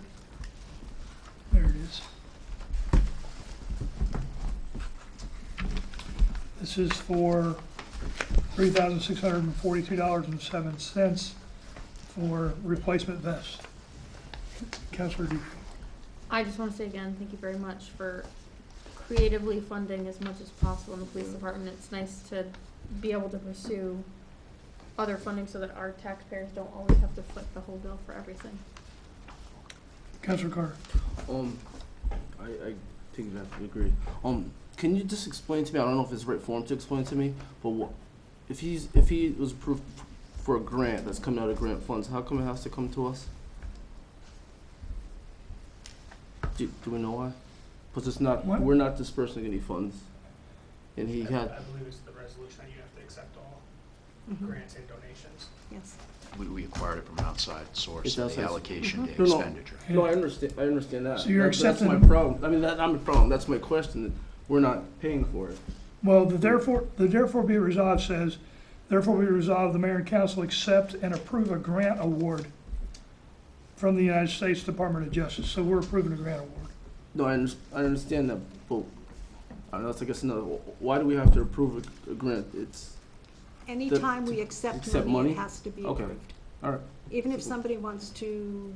There it is. This is for $3,642.07 for replacement vests. Councilor Dupuy. I just want to say again, thank you very much for creatively funding as much as possible in the police department. It's nice to be able to pursue other funding so that our taxpayers don't always have to foot the whole bill for everything. Councilor Carter. I think you have to agree. Can you just explain to me? I don't know if it's the right form to explain to me, but what if he was approved for a grant that's coming out of grant funds? How come it has to come to us? Do we know why? Because it's not. What? We're not dispersing any funds, and he had. I believe it's the resolution that you have to accept all grants and donations. Yes. We acquired it from an outside source, It's and outside the allocation, the No, no. expenditure. No, I understand that. So you're That's accepting my them- problem. I mean, that's not my problem. That's my question. That we're not paying for it. Well, the therefore be it resolved says, therefore be resolved, the mayor and council accept and approve a grant award from the United States Department of Justice. So we're approving a grant award. No, I understand that, but I don't know. It's, I guess, another. Why do we have to approve a grant? It's Anytime we accept accept money, money? it has to be Okay. approved. all right. Even if somebody wants to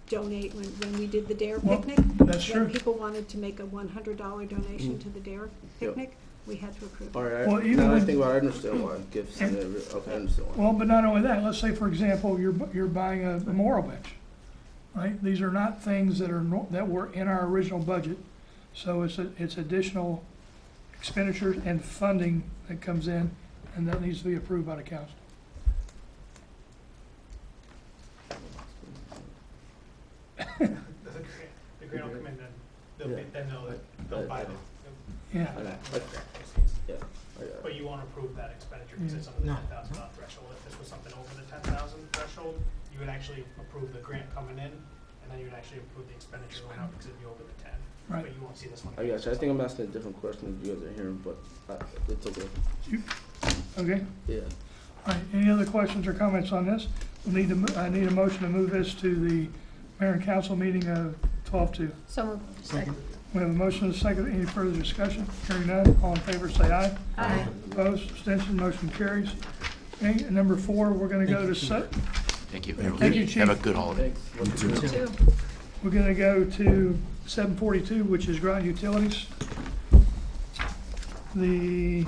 donate, when we did the DARE Well, picnic, that's true. when people wanted to make a $100 donation Mhm. to the DARE Yep. picnic, we had to approve it. All right. Well, even now I when- think about it, I understand why gifts and everything. Okay, I understand why. Well, but not only that, let's say, for example, you're buying a memorial bench, right? These are not things that that were in our original budget. So it's additional expenditures and funding that comes in, and that needs to be approved by the council. The grant will come in, then they'll buy it. Yeah. Yeah. But you won't approve that expenditure because it's under the $10,000 threshold. If this was something over the $10,000 threshold, you would actually approve the grant coming in, and then you would actually approve the expenditure going out because it'd be over the 10. Right. But you won't see this one. I got you. I think I'm asking a different question than you guys are hearing, but it's okay. Okay? Yeah. All right, any other questions or comments on this? I need a motion to move this to the mayor and council meeting of 12/2. So moved. Second. We have a motion and a second. Any further discussion? Hearing none, all in favor say aye. Aye. Opposed, abstention, motion carries. Okay, and number 4, we're gonna go to Thank you. Thank you, Chief. Have a good holiday. Thanks. Me too. we're gonna go to 742, which is Groton Utilities. The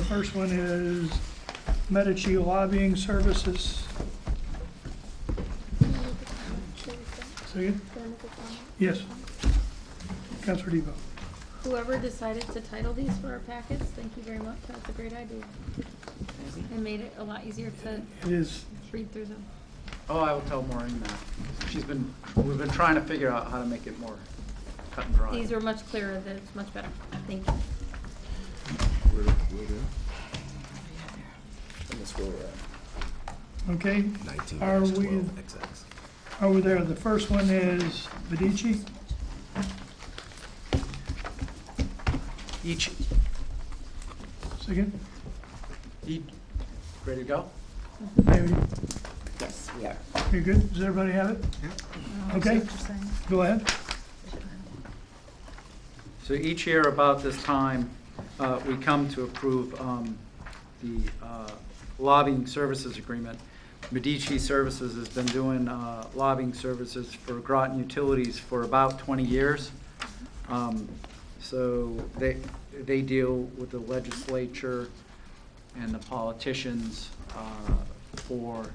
first one is Medici Lobbying Services. Say again? Yes. Councilor Devo. Whoever decided to title these for our packets, thank you very much. That's a great idea. It made it a lot easier to It is. read through them. Oh, I will tell Maureen that. We've been trying to figure out how to make it more cut and dry. These are much clearer, it's much better. Thank you. That's where we're at. Okay, are we there? The first one is Medici. Each, Second. ready to go? Maybe. Yes, we are. You're good? Does everybody have it? Okay, go ahead. So each year about this time, we come to approve the lobbying services agreement. Medici Services has been doing lobbying services for Groton Utilities for about 20 years. So they deal with the legislature and the politicians for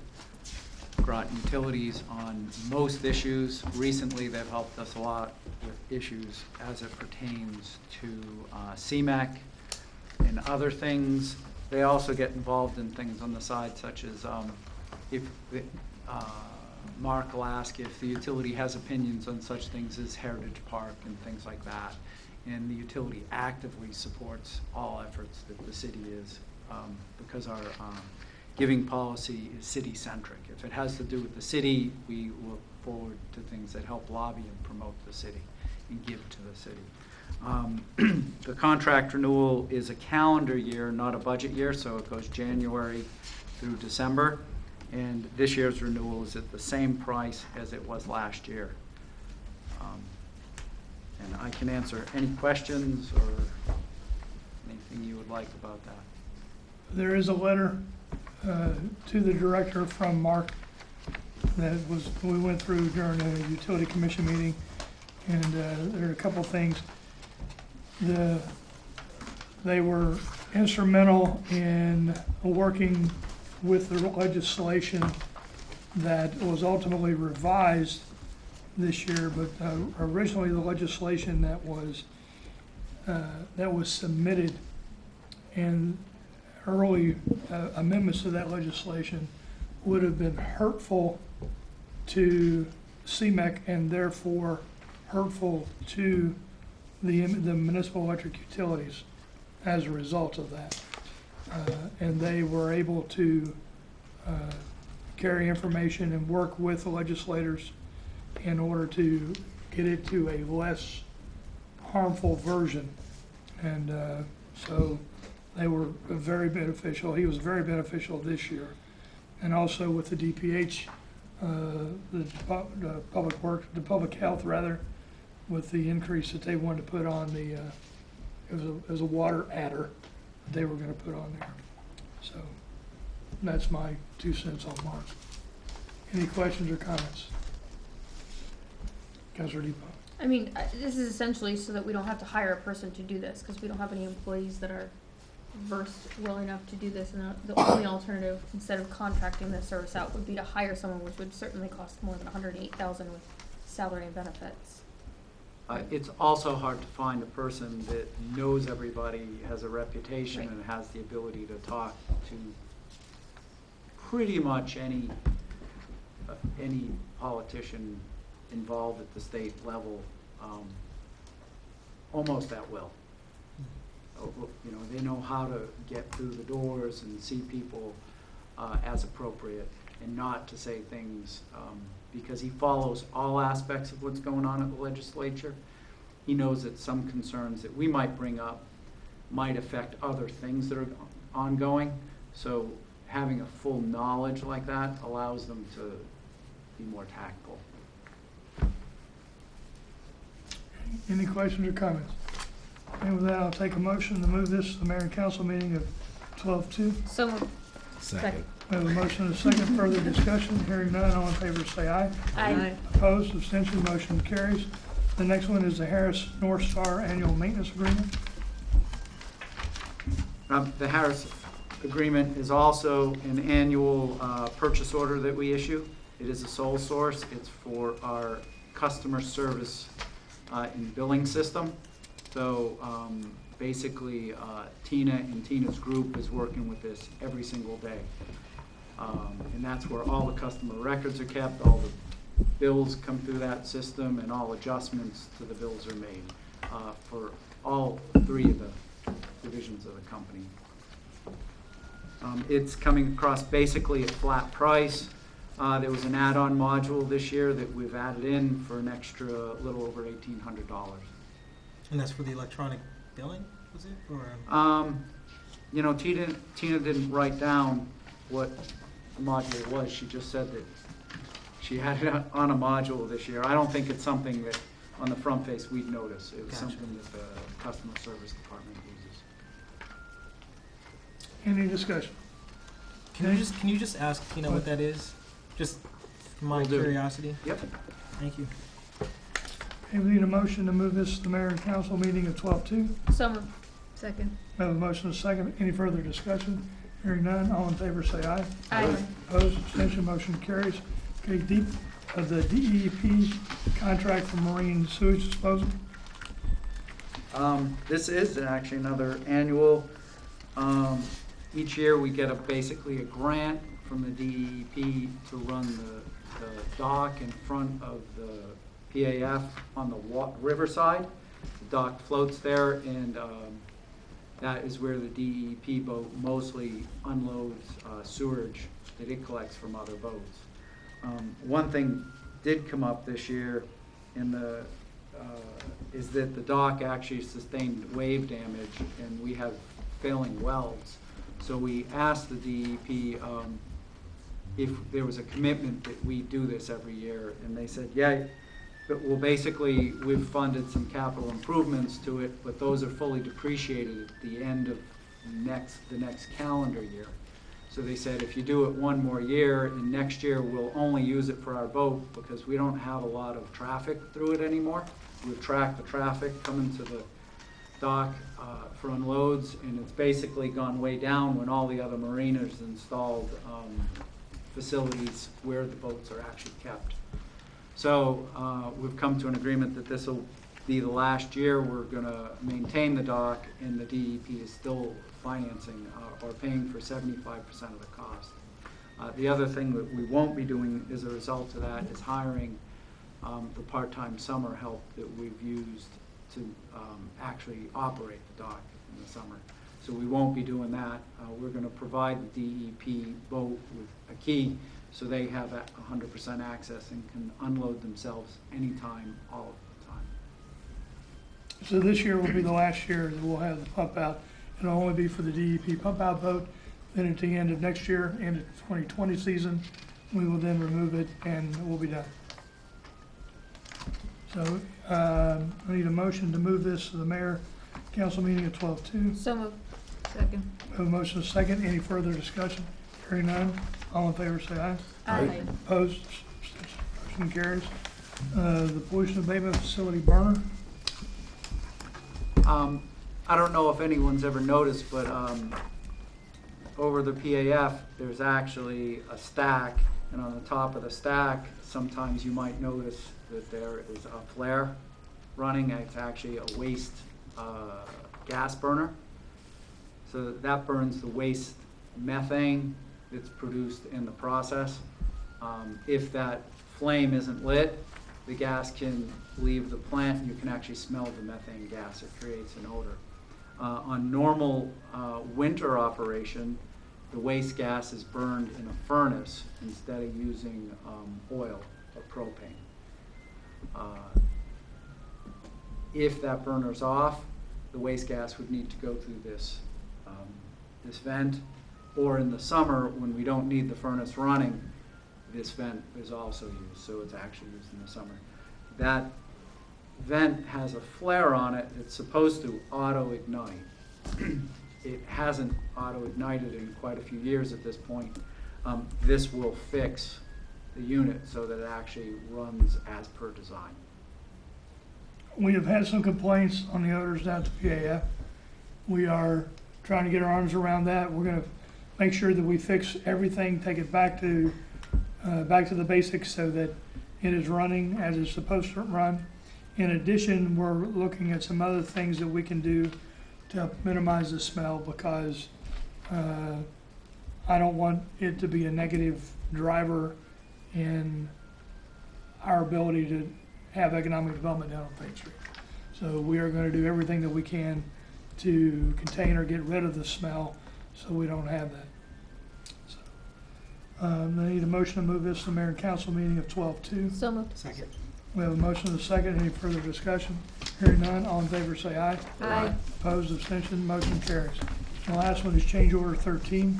Groton Utilities on most issues. Recently, they've helped us a lot with issues as it pertains to CMAQ and other things. They also get involved in things on the side, such as if Mark will ask if the utility has opinions on such things as Heritage Park and things like that. And the utility actively supports all efforts that the city is, because our giving policy is city-centric. If it has to do with the city, we look forward to things that help lobby and promote the city and give to the city. The contract renewal is a calendar year, not a budget year, so it goes January through December. And this year's renewal is at the same price as it was last year. And I can answer any questions or anything you would like about that. There is a letter to the director from Mark that we went through during the utility commission meeting, and there are a couple things. They were instrumental in working with the legislation that was ultimately revised this year, but originally the legislation that was submitted and early amendments to that legislation would have been hurtful to CMEC and therefore hurtful to the municipal electric utilities as a result of that. And they were able to carry information and work with the legislators in order to get it to a less harmful version. And so they were very beneficial. He was very beneficial this year. And also with the DPH, the public works, the public health rather, with the increase that they wanted to put on the, it was a water adder that they were gonna put on there. So that's my 2 cents on Mark. Any questions or comments? Councilor Depot. I mean, this is essentially so that we don't have to hire a person to do this, because we don't have any employees that are versed well enough to do this, and the only alternative, instead of contracting this service out, would be to hire someone, which would certainly cost more than $108,000 with salary and benefits. It's also hard to find a person that knows everybody, has a reputation, Right. and has the ability to talk to pretty much any politician involved at the state level, almost at will. You know, they know how to get through the doors and see people as appropriate, and not to say things, because he follows all aspects of what's going on at the legislature. He knows that some concerns that we might bring up might affect other things that are ongoing. So having a full knowledge like that allows them to be more tactful. Any questions or comments? And with that, I'll take a motion to move this to the mayor and council meeting of 12/2. So moved. Second. We have a motion and a second. Further discussion. Hearing none, all in favor say aye. Aye. Opposed, abstention, motion carries. The next one is the Harris North Star Annual Maintenance Agreement. The Harris agreement is also an annual purchase order that we issue. It is a sole source. It's for our customer service and billing system. So basically, Tina and Tina's group is working with this every single day. And that's where all the customer records are kept, all the bills come through that system, and all adjustments to the bills are made for all 3 of the divisions of the company. It's coming across basically a flat price. There was an add-on module this year that we've added in for an extra little over $1,800. And that's for the electronic billing, was it? Or You know, Tina didn't write down what the module was. She just said that she had it on a module this year. I don't think it's something that on the front face we'd notice. It was Gotcha. something that the customer service department uses. Any discussion? can you just ask Tina what that is? Just for my Will do. curiosity. Yep. Thank you. Okay, we need a motion to move this to the mayor and council meeting of 12/2. So moved. Second. We have a motion and a second. Any further discussion? Hearing none, all in favor say aye. Aye. Opposed, abstention, motion carries. Okay, the DEP contract for marine sewage disposal. This is actually another annual. Each year we get basically a grant from the DEP to run the dock in front of the PAF on the riverside. The dock floats there, and that is where the DEP boat mostly unloads sewage that it collects from other boats. One thing did come up this year in the is that the dock actually sustained wave damage, and we have failing welds. So we asked the DEP if there was a commitment that we do this every year, and they said, yeah, Well, basically, we've funded some capital improvements to it, but those are fully depreciated at the end of the next calendar year. So they said, if you do it one more year, and next year we'll only use it for our boat, because we don't have a lot of traffic through it anymore. We've tracked the traffic coming to the dock for unloads, and it's basically gone way down when all the other marinas installed facilities where the boats are actually kept. So we've come to an agreement that this will be the last year we're going to maintain the dock, and the DEP is still financing or paying for 75% of the cost. The other thing that we won't be doing as a result of that is hiring the part-time summer help that we've used to actually operate the dock in the summer. So we won't be doing that. We're going to provide the DEP boat with a key so they have 100% access and can unload themselves anytime, all of the time. So this year will be the last year that we'll have the pump out. It'll only be for the DEP pump out boat. Then at the end of next year, end of 2020 season, we will then remove it and we'll be done. So I need a motion to move this to the mayor council meeting at 12:02. So moved. Second. We have a motion and a second. Any further discussion? Hearing none. All in favor say aye. Aye. Opposed? Motion carries. The pollution abatement facility burner. I don't know if anyone's ever noticed, but over the PAF, there's actually a stack, and on the top of the stack, sometimes you might notice that there is a flare running. It's actually a waste gas burner. So that burns the waste methane that's produced in the process. If that flame isn't lit, the gas can leave the plant and you can actually smell the methane gas. It creates an odor. On normal winter operation, the waste gas is burned in a furnace instead of using oil or propane. If that burner's off, the waste gas would need to go through this vent, or in the summer when we don't need the furnace running, this vent is also used, so it's actually used in the summer. That vent has a flare on it. It's supposed to auto-ignite. It hasn't auto-ignited in quite a few years at this point. This will fix the unit so that it actually runs as per design. We have had some complaints on the odors down at the PAF. We are trying to get our arms around that. We're going to make sure that we fix everything, take it back to the basics so that it is running as it's supposed to run. In addition, we're looking at some other things that we can do to help minimize the smell, because I don't want it to be a negative driver in our ability to have economic development down on Thames Street. So we are going to do everything that we can to contain or get rid of the smell so we don't have that. So, I need a motion to move this to the mayor and council meeting of 12:02. So moved. Second. We have a motion and a second. Any further discussion? Hearing none, all in favor say aye. Aye. Opposed, abstention, motion carries. The last one is change order 13.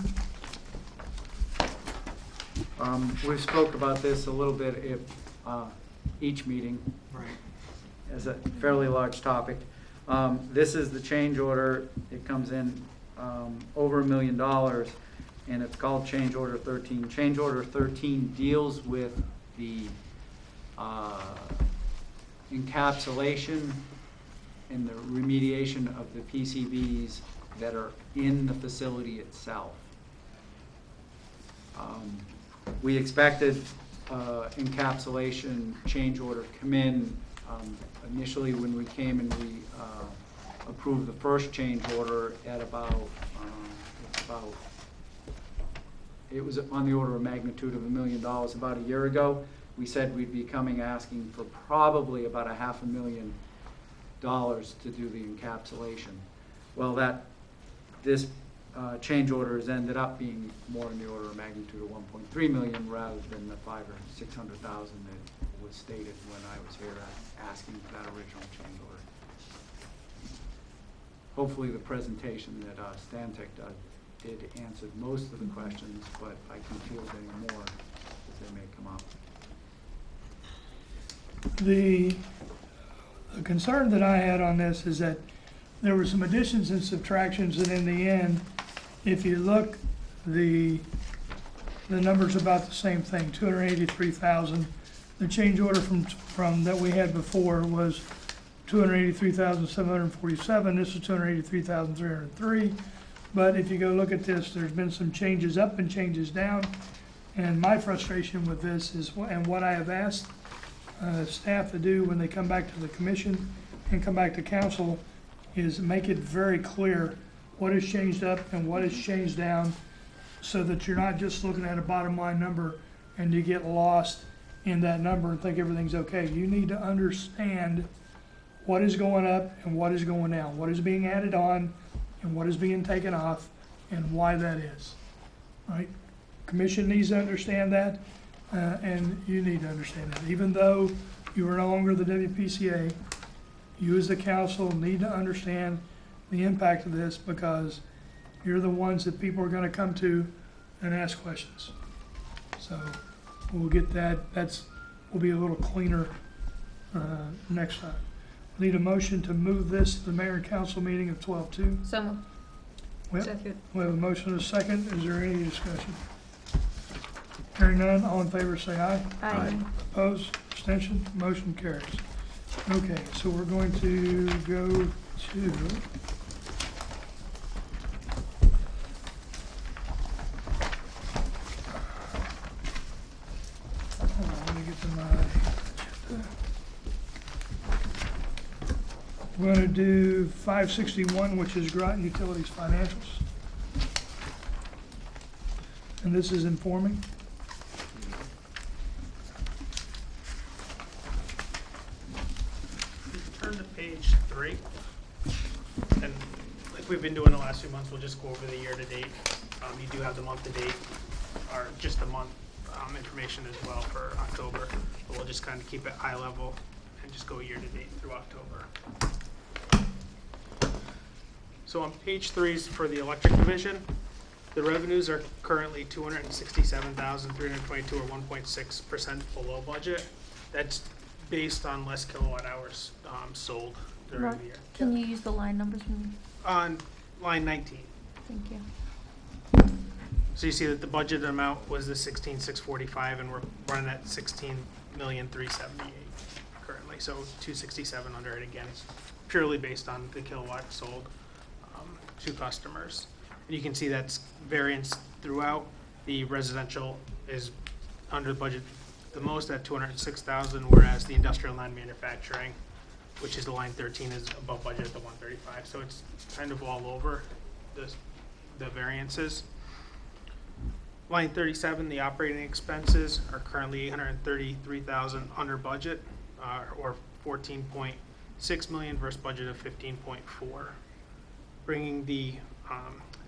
We spoke about this a little bit at each meeting. Right. As a fairly large topic. This is the change order. It comes in over $1 million, and it's called change order 13. Change order 13 deals with the encapsulation and the remediation of the PCBs that are in the facility itself. We expected encapsulation change order come in initially when we came and we approved the first change order at it was on the order of magnitude of $1 million about a year ago. We said we'd be asking for probably about $500,000 to do the encapsulation. Well, this change order has ended up being more in the order of magnitude of $1.3 million rather than the $500,000 or $600,000 that was stated when I was here asking for that original change order. Hopefully the presentation that Stantec did answer most of the questions, but I can field any more as they may come up. The concern that I had on this is that there were some additions and subtractions, and in the end, if you look, the number's about the same thing, 283,000. The change order from that we had before was 283,747. This is 283,303. But if you go look at this, there's been some changes up and changes down. And my frustration with this is, and what I have asked staff to do when they come back to the commission and come back to council, is make it very clear what has changed up and what has changed down, so that you're not just looking at a bottom line number and you get lost in that number and think everything's okay. You need to understand what is going up and what is going down, what is being added on and what is being taken off, and why that is, right? Commission needs to understand that, and you need to understand that. Even though you are no longer the WPCA, you as the council need to understand the impact of this, because you're the ones that people are going to come to and ask questions. So we'll get that. We'll be a little cleaner next time. We need a motion to move this to the mayor and council meeting of 12/2. So moved. Second. We have a motion and a second. Is there any discussion? Hearing none, all in favor say aye. Aye. Opposed, abstention, motion carries. Okay, so we're going to go to let me get to my agenda. We're going to do 561, which is Groton Utilities Financials. And this is informing. Turn to page 3, and like we've been doing the last few months, we'll just go over the year-to-date. You do have the month-to-date, or just the month information as well for October, but we'll just kind of keep it high level and just go year-to-date through October. So on page 3 is for the electric division. The revenues are currently $267,322, or 1.6% below budget. That's based on less kilowatt hours sold during Mark, the year. can you use the line numbers for me? On line 19. Thank you. So you see that the budget amount was the 16,645, and we're running at 16,378 currently. So 267 under it again, purely based on the kilowatt sold to customers. And you can see that's variance throughout. The residential is under budget the most at 206,000, whereas the industrial non-manufacturing, which is the line 13, is above budget at the 135. So it's kind of all over the variances. Line 37, the operating expenses are currently 833,000 under budget, or 14.6 million versus budget of 15.4, bringing the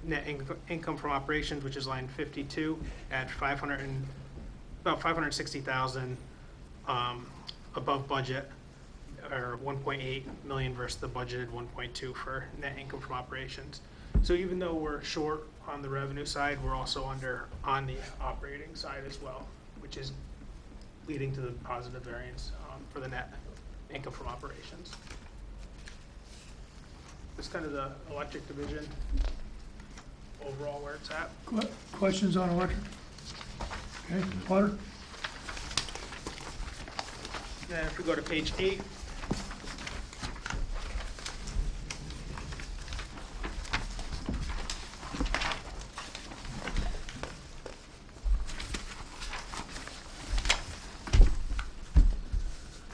net income from operations, which is line 52, at about 560,000 above budget, or 1.8 million versus the budgeted 1.2 for net income from operations. So even though we're short on the revenue side, we're also under on the operating side as well, which is leading to the positive variance for the net income from operations. That's kind of the electric division overall where it's at. Questions on electric? Okay, water? Then if we go to page 8,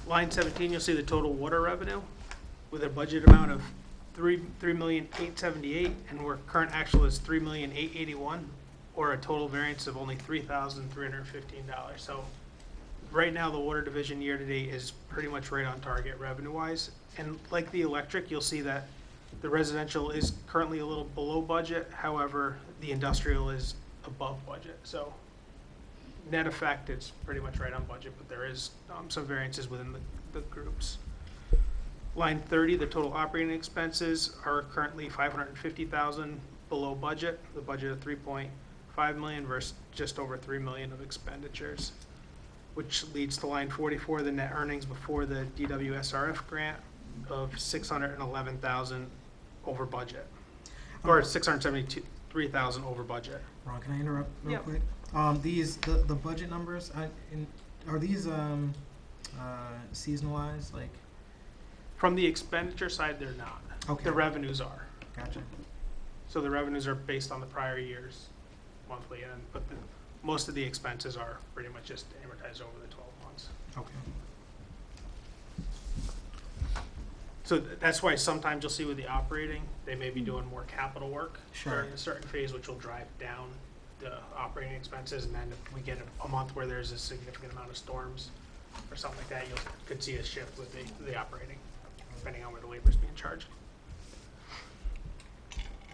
line 17, you'll see the total water revenue with a budget amount of $3,878,000, and where current actual is $3,881,000, or a total variance of only $3,315. So right now, the water division year-to-date is pretty much right on target revenue-wise. And like the electric, you'll see that the residential is currently a little below budget. However, the industrial is above budget. So net effect, it's pretty much right on budget, but there is some variances within the groups. Line 30, the total operating expenses are currently 550,000 below budget. The budget of 3.5 million versus just over 3 million of expenditures, which leads to line 44, the net earnings before the DWSRF grant of 611,000 over budget, or 673,000 over budget. Ron, can I interrupt real Yep. quick? The budget numbers, are these seasonalized, like? From the expenditure side, they're not. Okay. The revenues are. Gotcha. So the revenues are based on the prior year's monthly, but most of the expenses are pretty much just amortized over the 12 months. Okay. So that's why sometimes you'll see with the operating, they may be doing more capital work Sure. during a certain phase, which will drive down the operating expenses. And then if we get a month where there's a significant amount of storms or something like that, you could see a shift with the operating, depending on where the labor is being charged.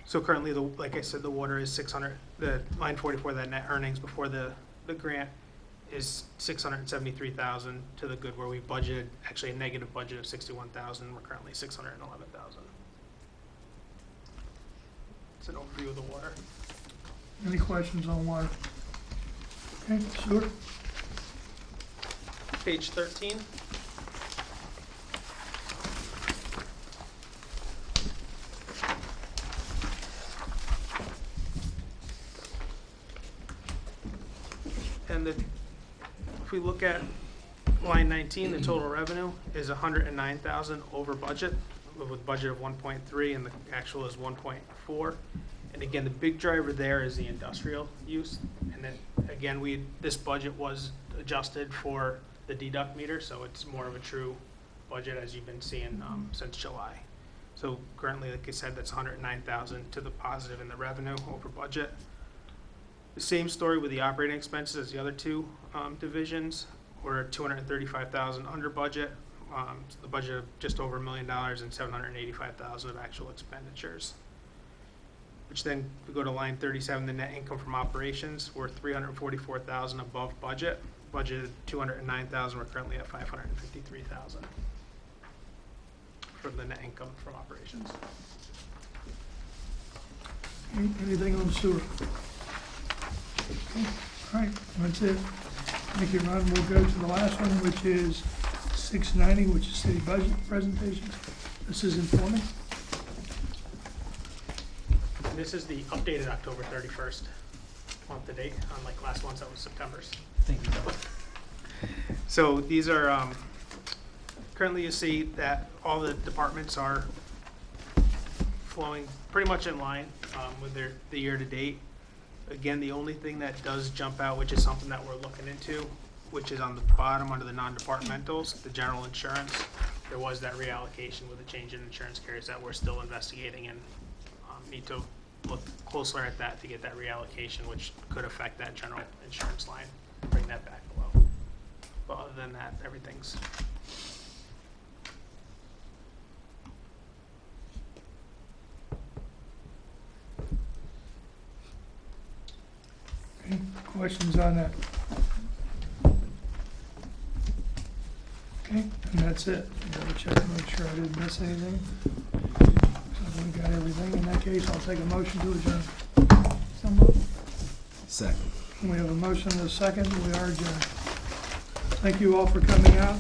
So currently, like I said, the water is 600, the line 44, that net earnings before the grant is 673,000 to the good, where we budgeted, actually a negative budget of 61,000, we're currently 611,000. It's an overview of the water. Any questions on water? Okay, sewer? Page 13. And if we look at line 19, the total revenue is 109,000 over budget, with budget of 1.3, and the actual is 1.4. And again, the big driver there is the industrial use. And then again, this budget was adjusted for the deduct meter, so it's more of a true budget as you've been seeing since July. So currently, like I said, that's 109,000 to the positive in the revenue over budget. The same story with the operating expenses as the other two divisions. We're 235,000 under budget. So the budget of just over $1 million and 785,000 of actual expenditures. Which then we go to line 37, the net income from operations. We're 344,000 above budget. Budgeted 209,000. We're currently at 553,000 for the net income from operations. Anything on sewer? Okay. All right, that's it. Thank you, Ron. We'll go to the last one, which is 690, which is city budget presentations. This is informing. This is the updated October 31st month to date, unlike last one's that was September's. Thank you. So these are, currently you see that all the departments are flowing pretty much in line with the year to date. Again, the only thing that does jump out, which is something that we're looking into, which is on the bottom under the non-departmentals, the general insurance. There was that reallocation with the change in insurance carriers that we're still investigating and need to look closer at that to get that reallocation, which could affect that general insurance line, bring that back below. But other than that, everything's Okay, questions on that? Okay, and that's it. Double check, make sure I didn't miss anything. So we got everything. In that case, I'll take a motion to adjourn. So moved. Second. We have a motion and a second. We are adjourned. Thank you all for coming out.